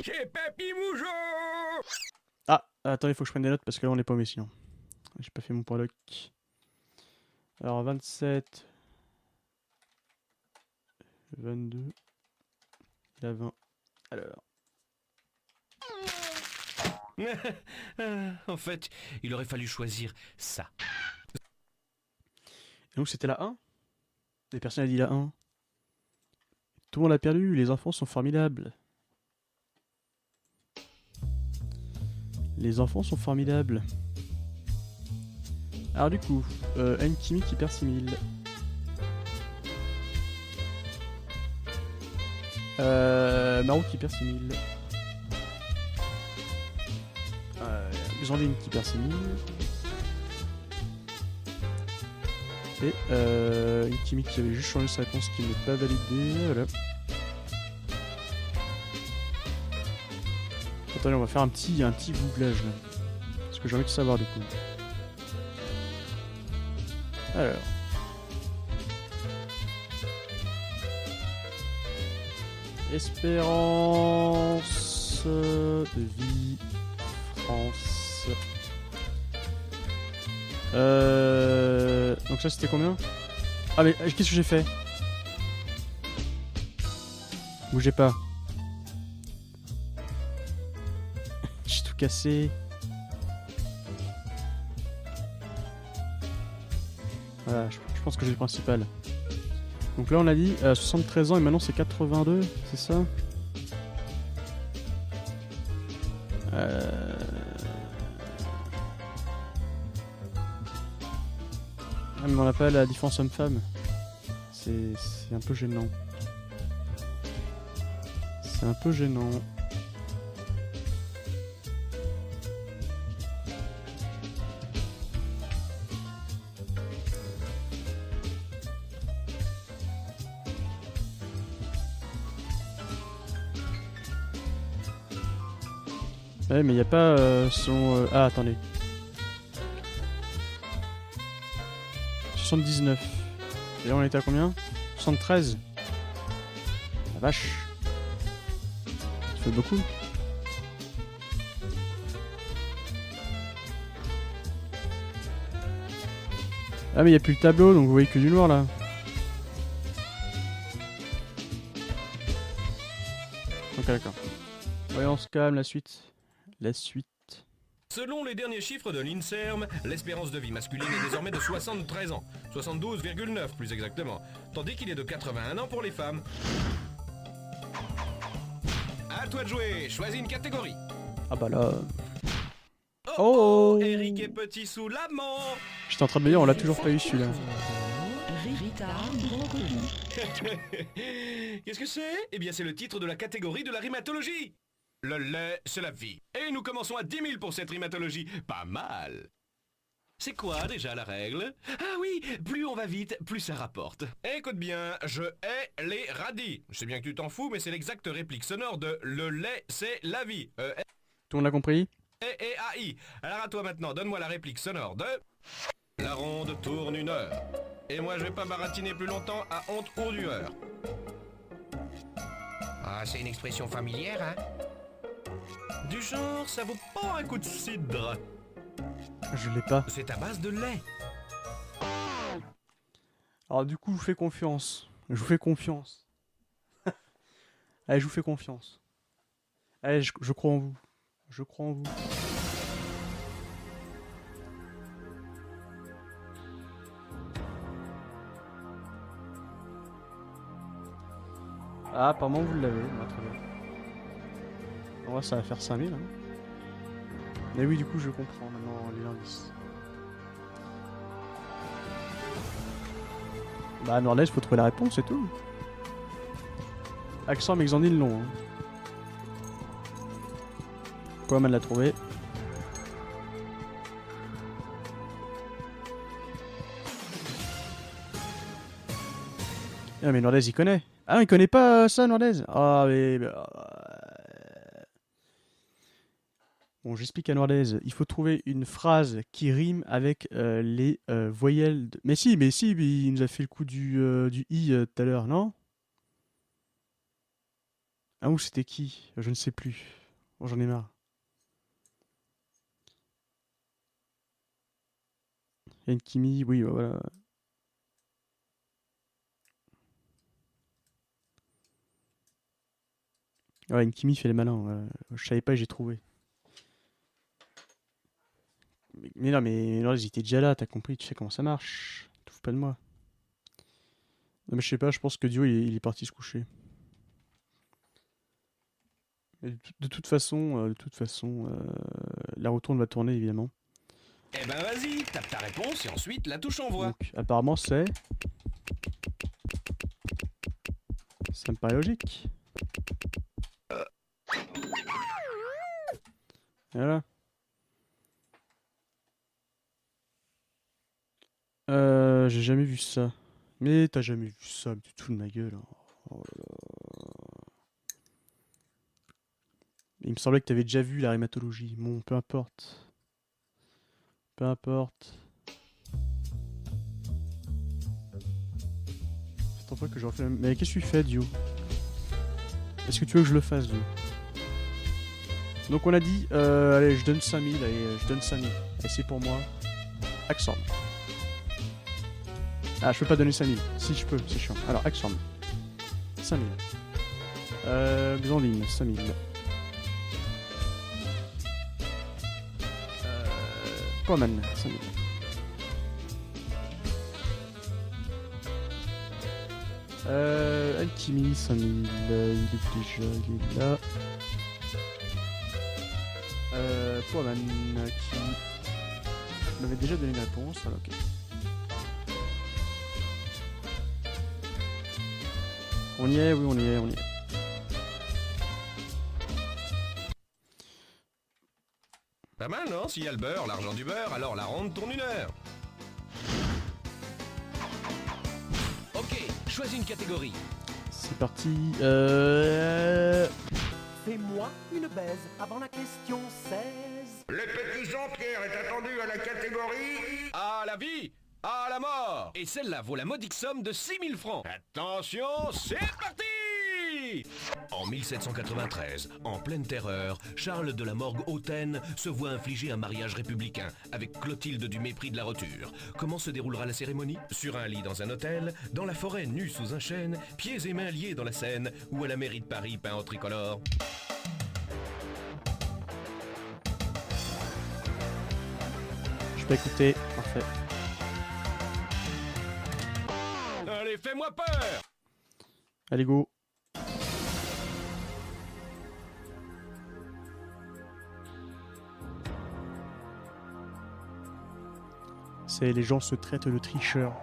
Chez Papy Moujon. Ah, attends, il faut que je prenne des notes parce que là, on n'est pas au Messi. Hein. J'ai pas fait mon point loc. Alors, 27. 22. La 20. Alors. En fait, il aurait fallu choisir ça. Et donc c'était la 1. Des personnes ont dit la 1. Tout le monde a perdu, les enfants sont formidables. Les enfants sont formidables. Alors du coup, Nkimi qui perd 6000. Marou qui perd 6000. Xandine qui perd 6000. Et Nkimi qui avait juste changé sa réponse qui n'est pas validée. Voilà. Attendez, on va faire un petit googlage là. Parce que j'ai envie de savoir du coup. Alors. Espérance de vie France. Donc ça c'était combien? Ah mais qu'est-ce que j'ai fait? Bougez pas. J'ai tout cassé. Voilà, je pense que j'ai le principal. Donc là on a dit 73 ans et maintenant c'est 82, c'est ça? Ah mais on n'a pas la différence homme-femme. C'est un peu gênant. C'est un peu gênant. Ouais, mais il n'y a pas son... Ah, attendez. 79. Et là, on était à combien? 73. La vache. Ça fait beaucoup. Ah, mais il n'y a plus le tableau, donc vous voyez que du noir, là. Ok, d'accord. Voyons, on se calme, la suite. La suite. Selon les derniers chiffres de l'INSERM, l'espérance de vie masculine est désormais de 73 ans. 72,9 plus exactement. Tandis qu'il est de 81 ans pour les femmes. À toi de jouer, choisis une catégorie. Ah bah là... Oh, Eric est petit sous l'amant. J'étais en train de me dire, on l'a toujours pas eu celui-là. Qu'est-ce que c'est? Eh bien c'est le titre de la catégorie de la rhumatologie. Le lait, c'est la vie. Et nous commençons à 10 000 pour cette rhumatologie. Pas mal. C'est quoi déjà la règle? Ah oui, plus on va vite, plus ça rapporte. Écoute bien, je hais les radis. Je sais bien que tu t'en fous, mais c'est l'exacte réplique sonore de le lait, c'est la vie. Tout le monde a compris? E-A-I. Alors à toi maintenant, donne-moi la réplique sonore de... La ronde tourne 1 heure. Et moi je vais pas baratiner plus longtemps à honte ou dueur. Ah, c'est une expression familière, hein? Du genre, ça vaut pas un coup de cidre. Je l'ai pas. C'est à base de lait. Alors du coup, je vous fais confiance. Je vous fais confiance. Allez, je vous fais confiance. Allez, je crois en vous. Je crois en vous. Ah, apparemment vous l'avez. Bah, très bien. Bon, là, ça va faire 5000. Hein. Mais oui, du coup, je comprends maintenant les indices. Bah, Nordès, faut trouver la réponse, c'est tout. Accent, mais ils en disent long. Hein. Poiman l'a trouvé. Ah, mais Nordès, il connaît. Ah, il connaît pas ça, Nordès. Ah, mais... Bon, j'explique à Nordez. Il faut trouver une phrase qui rime avec les voyelles. Mais si, il nous a fait le coup du i tout à l'heure, non? Ah, ou c'était qui? Je ne sais plus. Bon, j'en ai marre. Enkimi, oui, voilà. Ouais, Enkimi fait les malins. Je savais pas, j'ai trouvé. Mais non, mais Nordez, il était déjà là, t'as compris, tu sais comment ça marche. Tu te fous pas de moi. Non, mais je sais pas, je pense que Dio, il est parti se coucher. Mais de toute façon, la retourne va tourner évidemment. Eh ben vas-y, tape ta réponse et ensuite la touche envoi. Donc apparemment c'est... Ça me paraît logique. Voilà. J'ai jamais vu ça. Mais t'as jamais vu ça, du tout de ma gueule. Hein. Oh là là. Il me semblait que t'avais déjà vu la rhumatologie. Bon, peu importe. Peu importe. C'est pas que je refais... Mais qu'est-ce que tu fais, Dio? Est-ce que tu veux que je le fasse, Dio? Donc on a dit... allez, je donne 5000. Allez, je donne 5000. Allez, c'est pour moi. Accent. Ah, je peux pas donner 5000. Si, je peux, c'est chiant. Alors, accent. 5000. Xandine, 5000. Poiman, 5000. Alchimie, 5000. Il est déjà, il est là. Poiman, qui m'avait déjà donné une réponse. Voilà, ok. On y est, oui, on y est, on y est. Pas mal, non? S'il y a le beurre, l'argent du beurre, alors la ronde tourne 1 heure. Ok, choisis une catégorie. C'est parti. Fais-moi une baise avant la question 16. Le petit Jean-Pierre est attendu à la catégorie... À la vie, à la mort. Et celle-là vaut la modique somme de 6000 francs. Attention, c'est parti! En 1793, en pleine terreur, Charles de la Morgue hautaine se voit infliger un mariage républicain avec Clotilde du Mépris de la Roture. Comment se déroulera la cérémonie? Sur un lit dans un hôtel, dans la forêt nue sous un chêne, pieds et mains liés dans la Seine, ou à la mairie de Paris peint en tricolore. Je peux écouter, parfait. Allez, fais-moi peur! Allez, go. C'est les gens se traitent de tricheurs.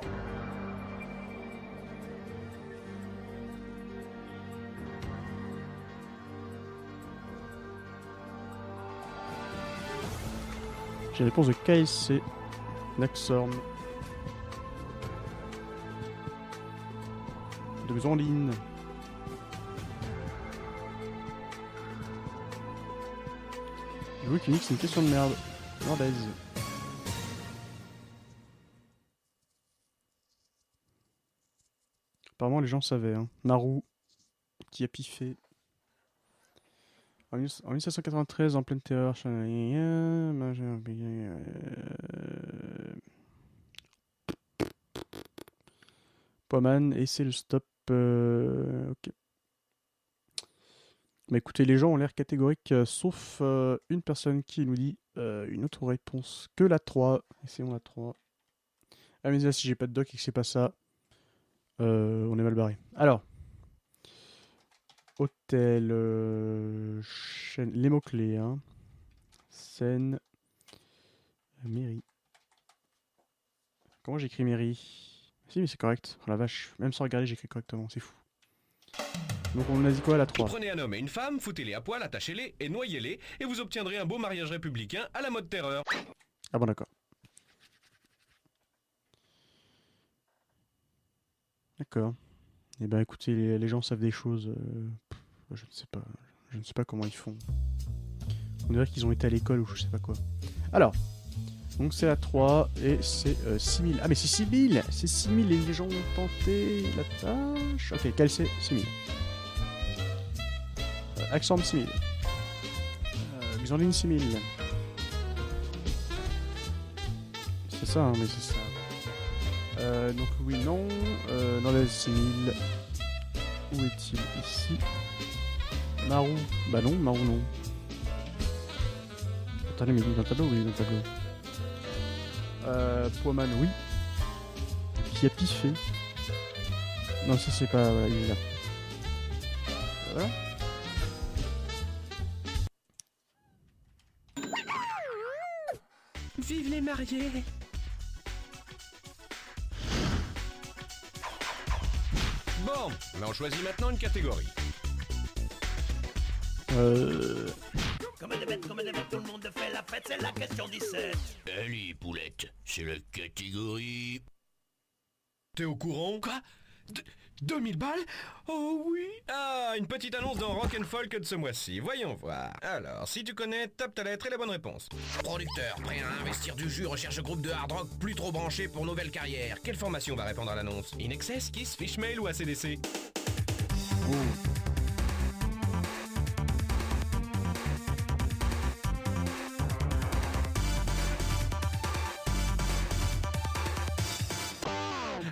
J'ai la réponse de KSC. Naxorn. De Xandine. Je vois qu'Unix c'est une question de merde. Nordaise. Apparemment les gens savaient. Hein. Naru qui a piffé. En 1793, en pleine terreur, Poman, et c'est le stop. Ok. Mais écoutez, les gens ont l'air catégoriques, sauf une personne qui nous dit une autre réponse que la 3. Essayons la 3. Ah, mais là, si j'ai pas de doc et que c'est pas ça, on est mal barré. Alors, hôtel, chaîne, les mots-clés, hein. Scène, mairie. Comment j'écris mairie? Si, mais c'est correct. Oh la vache, même sans regarder, j'écris correctement, c'est fou. Donc on a dit quoi, la 3? Prenez un homme et une femme, foutez-les à poil, attachez-les et noyez-les, et vous obtiendrez un beau mariage républicain à la mode terreur. Ah bon, d'accord. D'accord. Eh ben écoutez, les gens savent des choses. Je ne sais pas. Je ne sais pas comment ils font. On dirait qu'ils ont été à l'école ou je sais pas quoi. Alors, donc c'est la 3 et c'est 6000. Ah mais c'est 6000. C'est 6000 et les gens ont tenté la tâche. Ok, quel c'est 6000. Axorm 6000. Xandine 6000. C'est ça, hein, mais c'est ça. Donc oui, non. Nordez 6000. Où est-il? Ici. Marou. Bah non, Marou non. Attendez, mais il est dans le tableau? Oui, il est dans le tableau. Poiman, oui. Qui a piffé? Non, ça c'est pas... Voilà, il est là. Voilà. Vive les mariés! Bon, on choisit maintenant une catégorie. Comme de bête, tout le monde fait la fête, c'est la question 17. Allez, poulette, c'est la catégorie... T'es au courant? Quoi? 2000 balles? Oh oui! Ah, une petite annonce dans Rock and Folk de ce mois-ci. Voyons voir. Alors, si tu connais, tape ta lettre et la bonne réponse. Producteur, prêt à investir du jus, recherche groupe de hard rock plus trop branché pour nouvelle carrière. Quelle formation va répondre à l'annonce? In Excess, Kiss, Fishmail ou ACDC?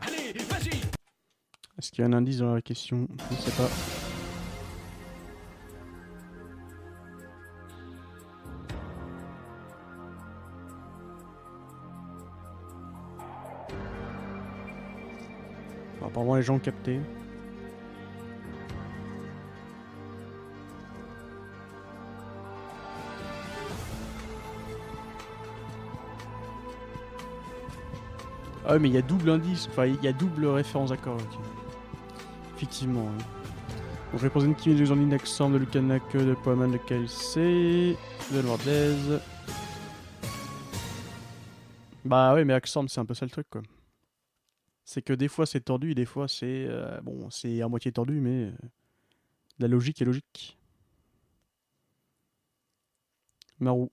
Allez, vas-y! Est-ce qu'il y a un indice dans la question? Je ne sais pas. Bon, apparemment les gens ont capté. Ah oui, mais il y a double indice, enfin il y a double référence d'accord. Okay. Effectivement. Hein. Donc réponse de Kimi, de Xandine, d'Axorm, de Lucanac, de Poiman, de KLC, de Lourdes. Bah ouais, mais Axorm c'est un peu ça le truc quoi. C'est que des fois c'est tordu, des fois c'est... bon, c'est à moitié tordu, mais... la logique est logique. Marou.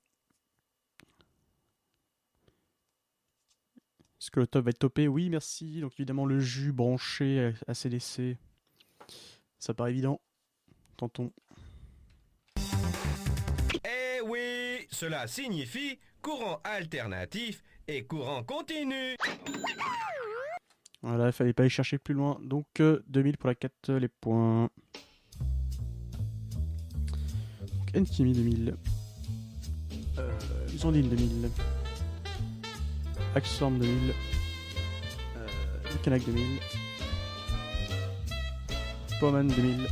Est-ce que le top va être topé? Oui, merci. Donc évidemment le jus branché à CDC. Ça paraît évident. Tentons. Eh oui, cela signifie courant alternatif et courant continu. Voilà, il fallait pas aller chercher plus loin. Donc 2000 pour la 4, les points. Donc Nkimi 2000. Xandine 2000. Axorm 2000. Lucanac 2000. Poiman 2000.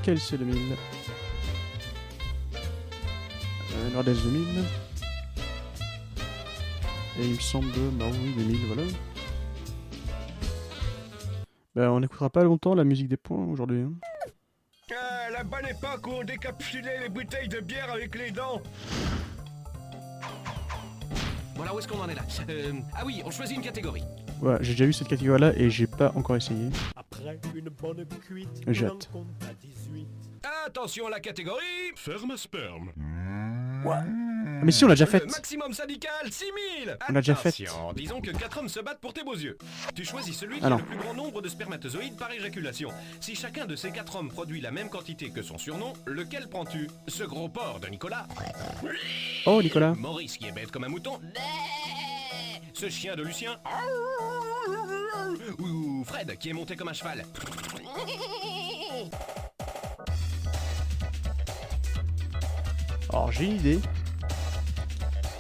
KLC 2000. Lourdes 2000. Et il me semble Maroui 2000, voilà. Ben, on n'écoutera pas longtemps la musique des points aujourd'hui. Hein. Ah, la bonne époque où on décapsulait les bouteilles de bière avec les dents. Voilà, où est-ce qu'on en est là? Ah oui, on choisit une catégorie. Ouais, j'ai déjà vu cette catégorie-là et j'ai pas encore essayé. Après une bonne cuite, J'ai on en hâte. compte à 18. Attention à la catégorie... Ferme sperme. Quoi? Mais si, on l'a déjà Le fait. maximum syndical, 6000. On l'a déjà fait. Attention, disons que 4 hommes se battent pour tes beaux yeux. Tu choisis celui qui Ah a non. le plus grand nombre de spermatozoïdes par éjaculation. Si chacun de ces 4 hommes produit la même quantité que son surnom, lequel prends-tu? Ce gros porc de Nicolas? Oh, Nicolas. Maurice qui est bête comme un mouton? Ce chien de Lucien? Ou Fred qui est monté comme un cheval? Alors, j'ai une idée.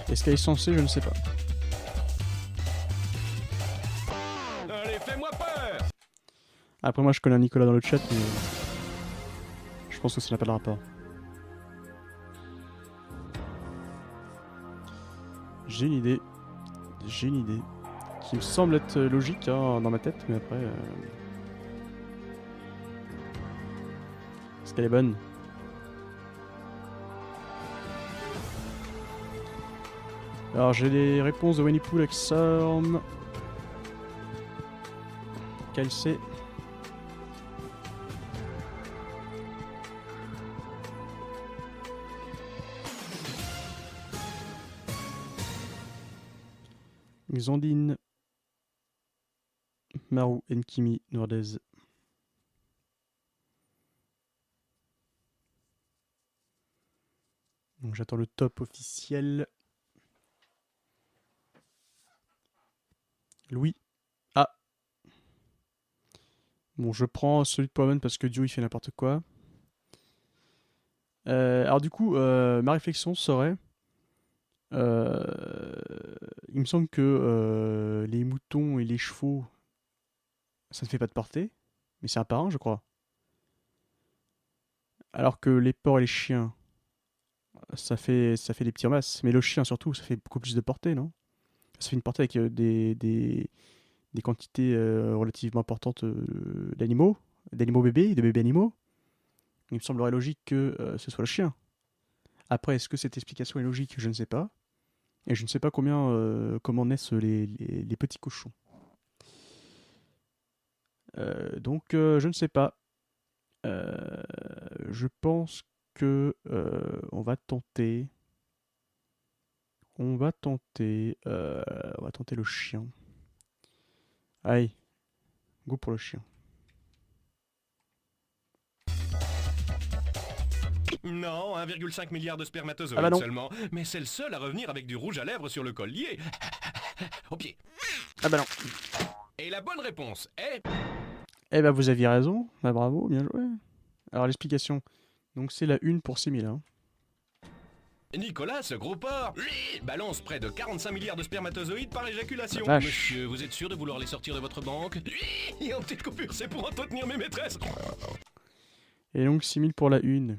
Est-ce qu'elle est censée? Je ne sais pas. Allez, fais-moi peur! Après, moi, je connais un Nicolas dans le chat, mais je pense que ça n'a pas de rapport. J'ai une idée. J'ai une idée. Qui me semble être logique hein, dans ma tête, mais après... Est-ce qu'elle est bonne? Alors j'ai les réponses de Winnie Pooh, Exorm. Quelle c'est? Xandine, Maru, Enkimi, Nordez. Donc j'attends le top officiel. Louis. Ah. Bon, je prends celui de Powerman parce que Dio il fait n'importe quoi. Alors du coup, ma réflexion serait... il me semble que les moutons et les chevaux, ça ne fait pas de portée. Mais c'est un par un, je crois. Alors que les porcs et les chiens, ça fait des petits masses. Mais le chien surtout, ça fait beaucoup plus de portée, non? Ça fait une portée avec des quantités relativement importantes d'animaux bébés, de bébés animaux. Il me semblerait logique que ce soit le chien. Après, est-ce que cette explication est logique? Je ne sais pas. Et je ne sais pas comment naissent les petits cochons. Donc, je ne sais pas. Je pense que on va tenter le chien. Allez, go pour le chien. Non, 1,5 milliard de spermatozoïdes Ah bah non. seulement. Mais c'est le seul à revenir avec du rouge à lèvres sur le collier. Au pied. Ah bah non. Et la bonne réponse est... Eh bah vous aviez raison. Bah bravo, bien joué. Alors l'explication. Donc c'est la 1 pour 6000. Hein. Nicolas, ce gros porc, balance près de 45 milliards de spermatozoïdes par éjaculation. La vache. Monsieur, vous êtes sûr de vouloir les sortir de votre banque? Et en petite coupure, c'est pour entretenir mes maîtresses. Et donc 6000 pour la 1.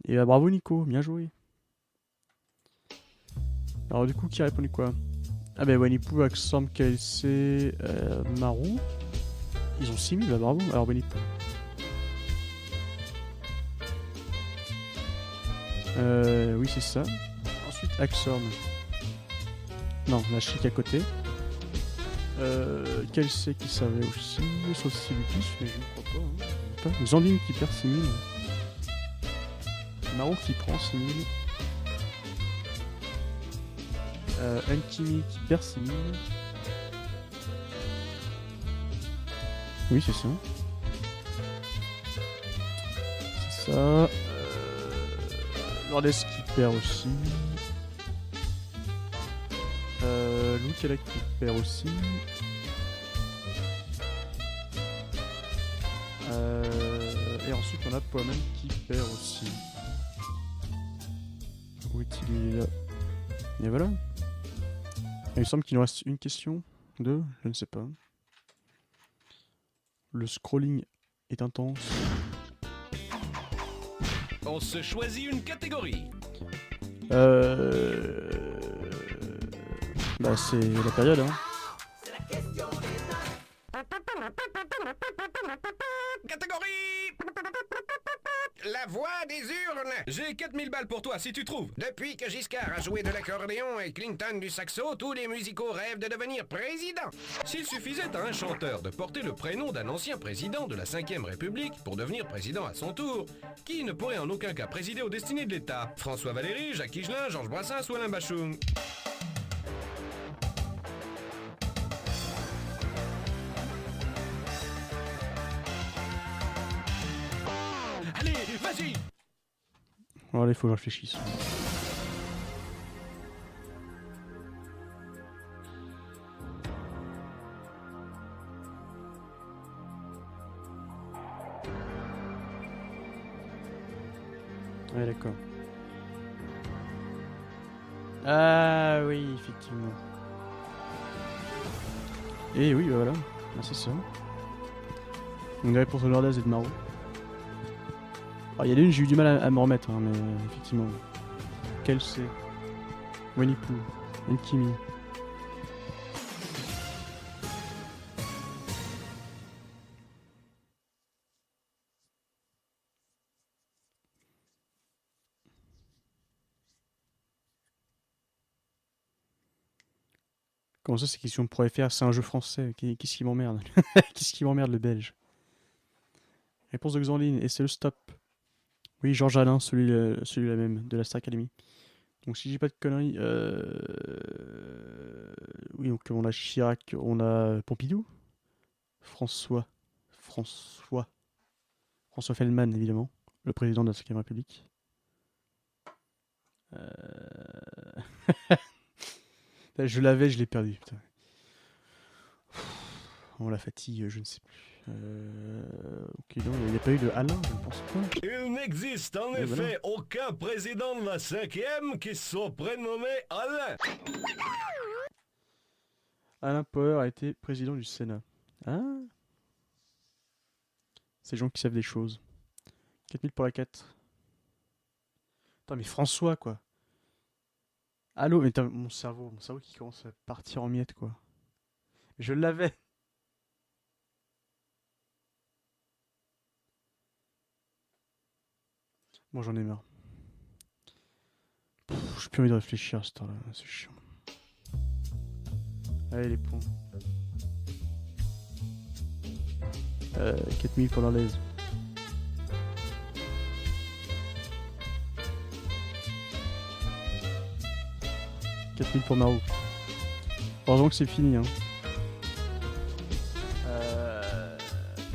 Et bah bravo Nico, bien joué. Alors du coup, qui a répondu quoi? Ah bah Winnie Pooh, Axam, KLC, Maru. Ils ont 6000, bah bravo. Alors Winnie Pooh. Oui c'est ça. Ensuite Axorm. Non, la chic à côté. KLC qui savait aussi, sauf si c'est Lutus, mais je ne crois pas. Hein. Xandine qui perd 6000. Maru qui prend 6000. Enkimi qui perd 6000. Oui, c'est ça. C'est ça. Lourdes qui perd aussi. Lucala qui perd aussi. Et ensuite on a Powerman qui perd aussi. Où est-il là? Et voilà. Il me semble qu'il nous reste une question. Deux, je ne sais pas. Le scrolling est intense. On se choisit une catégorie. Bah c'est la période hein. Catégorie. La voix des urne. J'ai 4000 balles pour toi si tu trouves. Depuis que Giscard a joué de l'accordéon et Clinton du saxo, tous les musicaux rêvent de devenir président. S'il suffisait à un chanteur de porter le prénom d'un ancien président de la 5e République pour devenir président à son tour, qui ne pourrait en aucun cas présider aux destinées de l'État? François Valéry, Jacques Higelin, Georges Brassens ou Alain Bachung? Allez, vas-y! Alors là, il faut que je réfléchisse. Ouais, d'accord. Ah oui, effectivement. Et oui, voilà. Ah, c'est ça. Une réponse de Nordez et de Marot. Alors, il y a une, j'ai eu du mal à me remettre, hein, mais effectivement. Quel c'est Winnie Pooh, Enkimi. Comment ça, c'est question pour FR? C'est un jeu français. Qu'est-ce qui m'emmerde? Qu'est-ce qui m'emmerde, le belge? Réponse de Xanline, et c'est le stop. Oui, Georges Alain, celui-là même, de la Star Academy. Donc si j'ai pas de conneries... Oui, donc on a Chirac, on a Pompidou. François Feldman, évidemment. Le président de la 5e République. Je l'avais, je l'ai perdu. Putain. On la fatigue, je ne sais plus. Ok, non, il n'y a pas eu de Alain, je ne pense pas. Il n'existe en Et effet voilà. aucun président de la 5e qui soit prénommé Alain. Alain Poher a été président du Sénat. Ah. Ces gens qui savent des choses. 4000 pour la 4. Attends, mais François, quoi. Allô, mais mon cerveau qui commence à partir en miettes, quoi. Je l'avais. Bon, j'en ai marre. J'ai plus envie de réfléchir à ce temps-là, c'est chiant. Allez, les points. 4000 pour l'Arlaise. Pour Marou. Heureusement que c'est fini. Hein.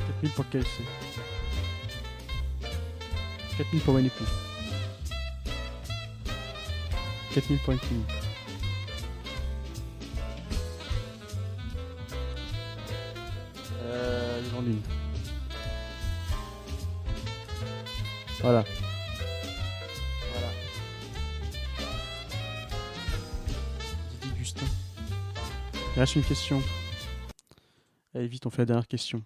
4000 pour KFC. 4000 pour Manipou. 4000 pour Enkimi. Les grandes lignes. Voilà. Il reste une question. Allez vite, on fait la dernière question.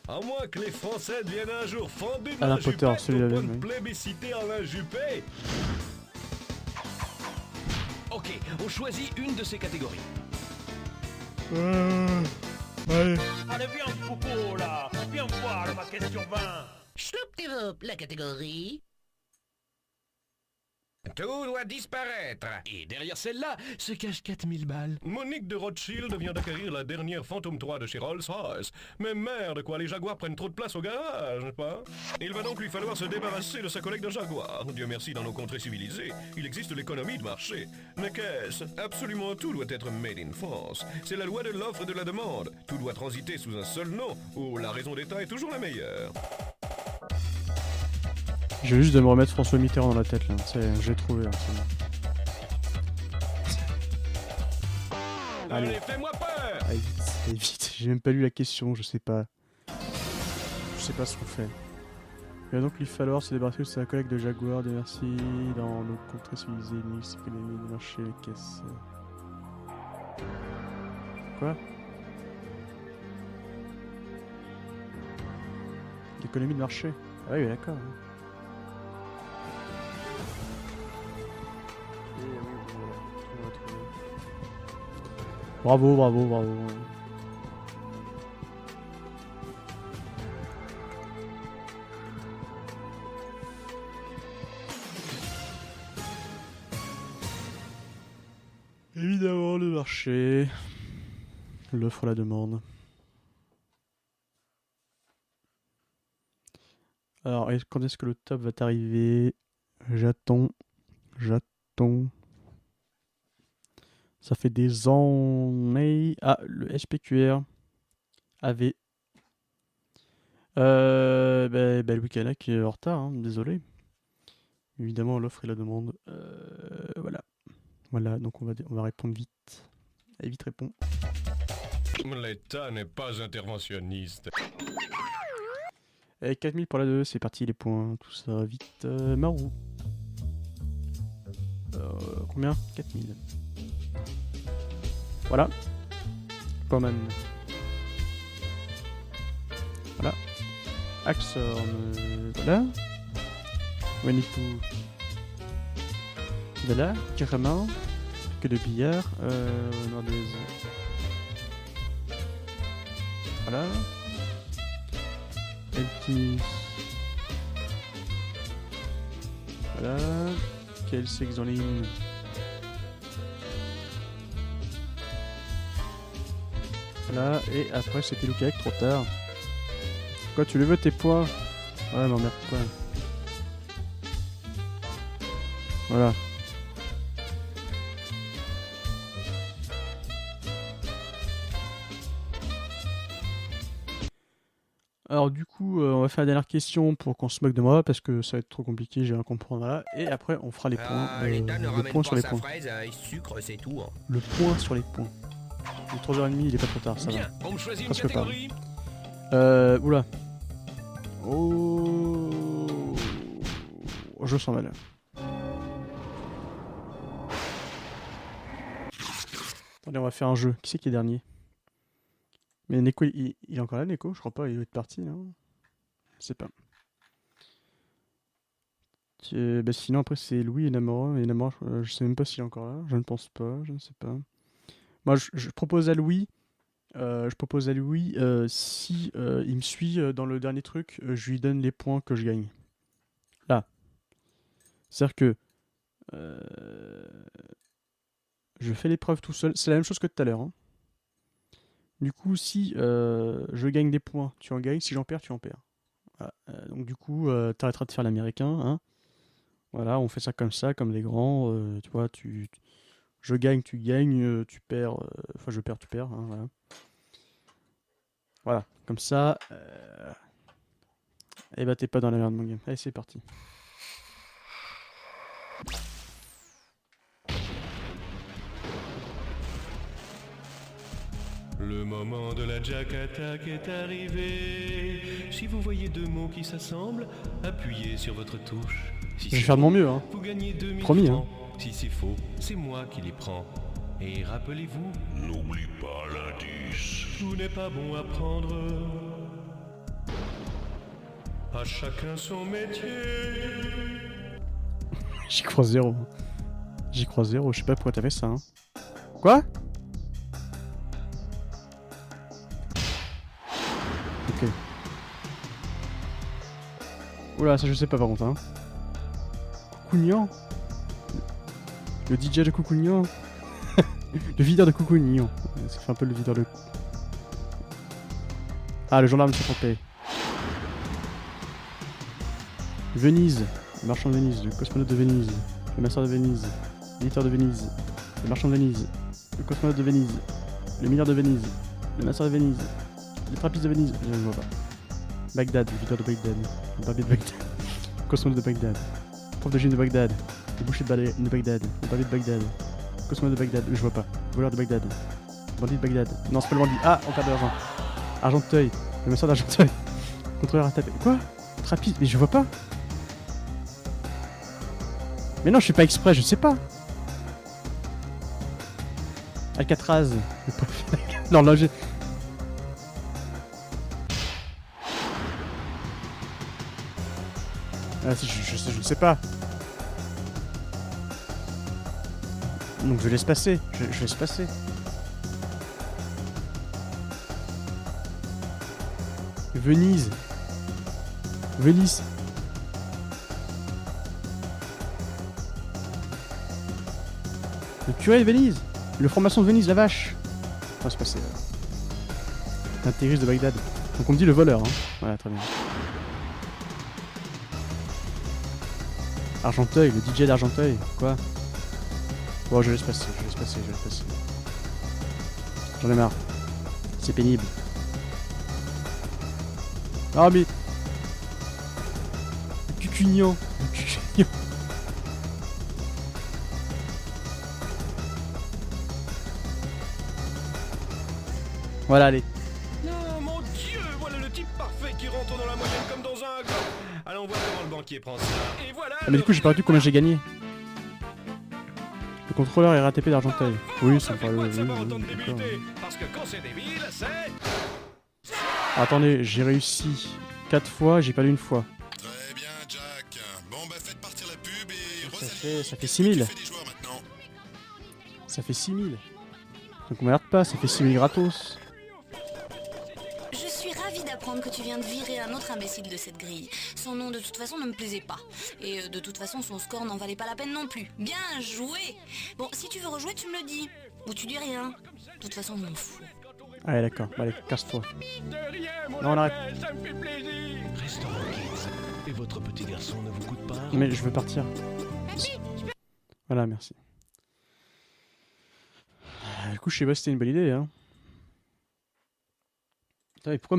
À moins que les Français deviennent un jour fondus de Alain la Potter, Juppé celui-là au point même, de oui. plébisciter Alain Juppé. Ok, on choisit une de ces catégories. Allez. Allez, viens, Popo, là. Viens voir ma question 20. Schnoop-de-voop, la catégorie. Tout doit disparaître. Et derrière celle-là se cache 4000 balles. Monique de Rothschild vient d'acquérir la dernière Phantom 3 de chez Rolls-Royce. Mais merde quoi, les Jaguars prennent trop de place au garage, n'est-ce pas? Il va donc lui falloir se débarrasser de sa collègue de Jaguar. Dieu merci, dans nos contrées civilisées, il existe l'économie de marché. Mais qu'est-ce? Absolument tout doit être made in France. C'est la loi de l'offre et de la demande. Tout doit transiter sous un seul nom, où la raison d'État est toujours la meilleure. Je vais juste de me remettre François Mitterrand dans la tête là, j'ai trouvé là. Allez, fais-moi peur! Allez vite, j'ai même pas lu la question, je sais pas ce qu'on fait. Il va donc lui falloir se débarrasser de sa collègue de Jaguar, de merci, dans nos contrées civilisées, mix, économie, de marché, les caisses. Quoi? L'économie de marché? Ah oui, d'accord. Hein. Bravo, bravo, bravo. Évidemment, le marché. L'offre, la demande. Alors, quand est-ce que le top va t'arriver? J'attends. Ça fait des années. Ah, le SPQR avait. Louis Canac est en retard, hein, désolé. Évidemment, l'offre et la demande. Voilà. Voilà, donc on va répondre vite. Allez, vite réponds. L'État n'est pas interventionniste. Et 4000 pour la 2, c'est parti les points, tout ça, vite. Marou. Combien? 4000. Voilà. Poman. Voilà. Axorn. Voilà. Manitou. Voilà. Carrément. Que de billard. Nordaise. Voilà. Eltimis. Voilà. Quel sexe en ligne. Voilà. Et après c'était Lukac, trop tard. Quoi, tu les veux tes points? Ouais, mais merde quoi. Voilà. Alors du coup, on va faire la dernière question pour qu'on se moque de moi, parce que ça va être trop compliqué, j'ai rien comprendre, voilà. Et après, on fera les points. Le point sur les points. Sucre, c'est tout. Hein. Le point sur les points. Il est 3h30, il est pas trop tard, ça Bien, va. on me choisit une Presque pas. catégorie. Oula. Oh. Je sens mal. Attendez, on va faire un jeu. Qui c'est qui est dernier? Mais Neko, il est encore là, Neko? Je crois pas, il doit être parti, non? Je sais pas. Sinon, après, c'est Louis et Namora. Et Namora, je sais même pas s'il est encore là. Je ne pense pas, je ne sais pas. Moi, je propose à Louis... si il me suit dans le dernier truc, je lui donne les points que je gagne. Là. C'est-à-dire que... je fais l'épreuve tout seul. C'est la même chose que tout à l'heure, hein. Du coup, si je gagne des points, tu en gagnes. Si j'en perds, tu en perds. Voilà. Donc du coup, t'arrêteras de faire l'américain. Hein. Voilà, on fait ça, comme des grands. Tu vois, je gagne, tu gagnes. Tu perds. Enfin, je perds, tu perds. Hein, voilà. Voilà, comme ça. Et bah, t'es pas dans la merde, mon game. Allez, c'est parti. Le moment de la Jack Attack est arrivé. Si vous voyez deux mots qui s'assemblent, appuyez sur votre touche. Si Je vais faire de mon mieux, hein. Vous gagnez 2000 Promis, francs. hein. Si c'est faux, c'est moi qui les prends. Et rappelez-vous, n'oublie pas l'indice. Tout n'est pas bon à prendre. À chacun son métier. J'y crois zéro. J'y crois zéro. Je sais pas pourquoi t'as fait ça. Hein. Quoi? Ok. Oula, ça je sais pas par contre. Hein. Coucougnan. Le DJ de Coucougnan. Le videur de Coucougnan. Ça fait un peu le videur de... Ah, le gendarme s'est trompé. Venise. Le marchand de Venise. Le cosmonaute de Venise. Le masseur de Venise. L'éditeur de Venise. Le marchand de Venise. Le cosmonaute de Venise. Le mineur de Venise. Le masseur de Venise. Le trappiste de Venise. Je ne vois pas. Bagdad. Le videur de Bagdad. Le barbier de Bagdad. Le cosmonaute de Bagdad. Le prof de gym de Bagdad. Le boucher de Bagdad. Le barbier de Bagdad. Le cosmonaute de Bagdad. Je vois pas. Le voleur de Bagdad. Le bandit de Bagdad. Non, c'est pas le bandit. Ah, on perd de l'argent. Argenteuil. Le masseur d'Argenteuil. Contrôleur à taper. Quoi? Trappiste. Mais je vois pas. Mais non, je fais pas exprès, je sais pas. Alcatraz. Non, là j'ai... Ah, je ne sais pas. Donc je laisse passer. Je laisse passer. Venise. Venise. Le curé de Venise. Le franc-maçon de Venise, la vache. Enfin, c'est passé. Un terroriste de Bagdad. Donc on me dit le voleur. Hein. Voilà, très bien. Argenteuil, le DJ d'Argenteuil. Quoi? Bon, je laisse passer, je laisse passer, je laisse passer. J'en ai marre. C'est pénible. Ah mais... Le cucugnant. Le cucugnant. Voilà, allez. Non, mon Dieu, voilà le type parfait qui rentre dans la moyenne comme dans un gant. Allons voir comment le banquier prend ça. Et voilà. Ah mais du coup j'ai pas vu combien j'ai gagné. Le contrôleur RATP d'Argenteuil. Oui, ça me paraît... Oui, d'accord. Parce que quand c'est débile, c'est... Attendez, j'ai réussi 4 fois, j'ai perdu une fois. Très bien, Jack. Bon, bah faites partir la pub Ça et... fait 6000. Ça fait 6000. Donc on m'alerte pas, ça fait 6000 gratos. Je suis ravie d'apprendre que tu viens de virer un autre imbécile de cette grille. Son nom de toute façon ne me plaisait pas. Et de toute façon son score n'en valait pas la peine non plus. Bien joué. Bon, si tu veux rejouer, tu me le dis. Ou tu dis rien. De toute façon, je m'en fous. Allez, d'accord. Allez, casse-toi. Non, on arrête. Ça me fait plaisir. Restaurant Kids. Et votre petit garçon ne vous coûte pas? Mais je veux partir. Voilà, merci. Du coup, je sais pas si c'était une bonne idée, hein. Putain, mais pourquoi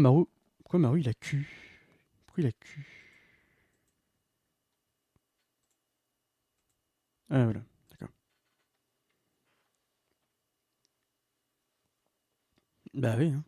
Maru il a cul? Pourquoi il a cul? Ah, voilà. D'accord. Bah oui, hein.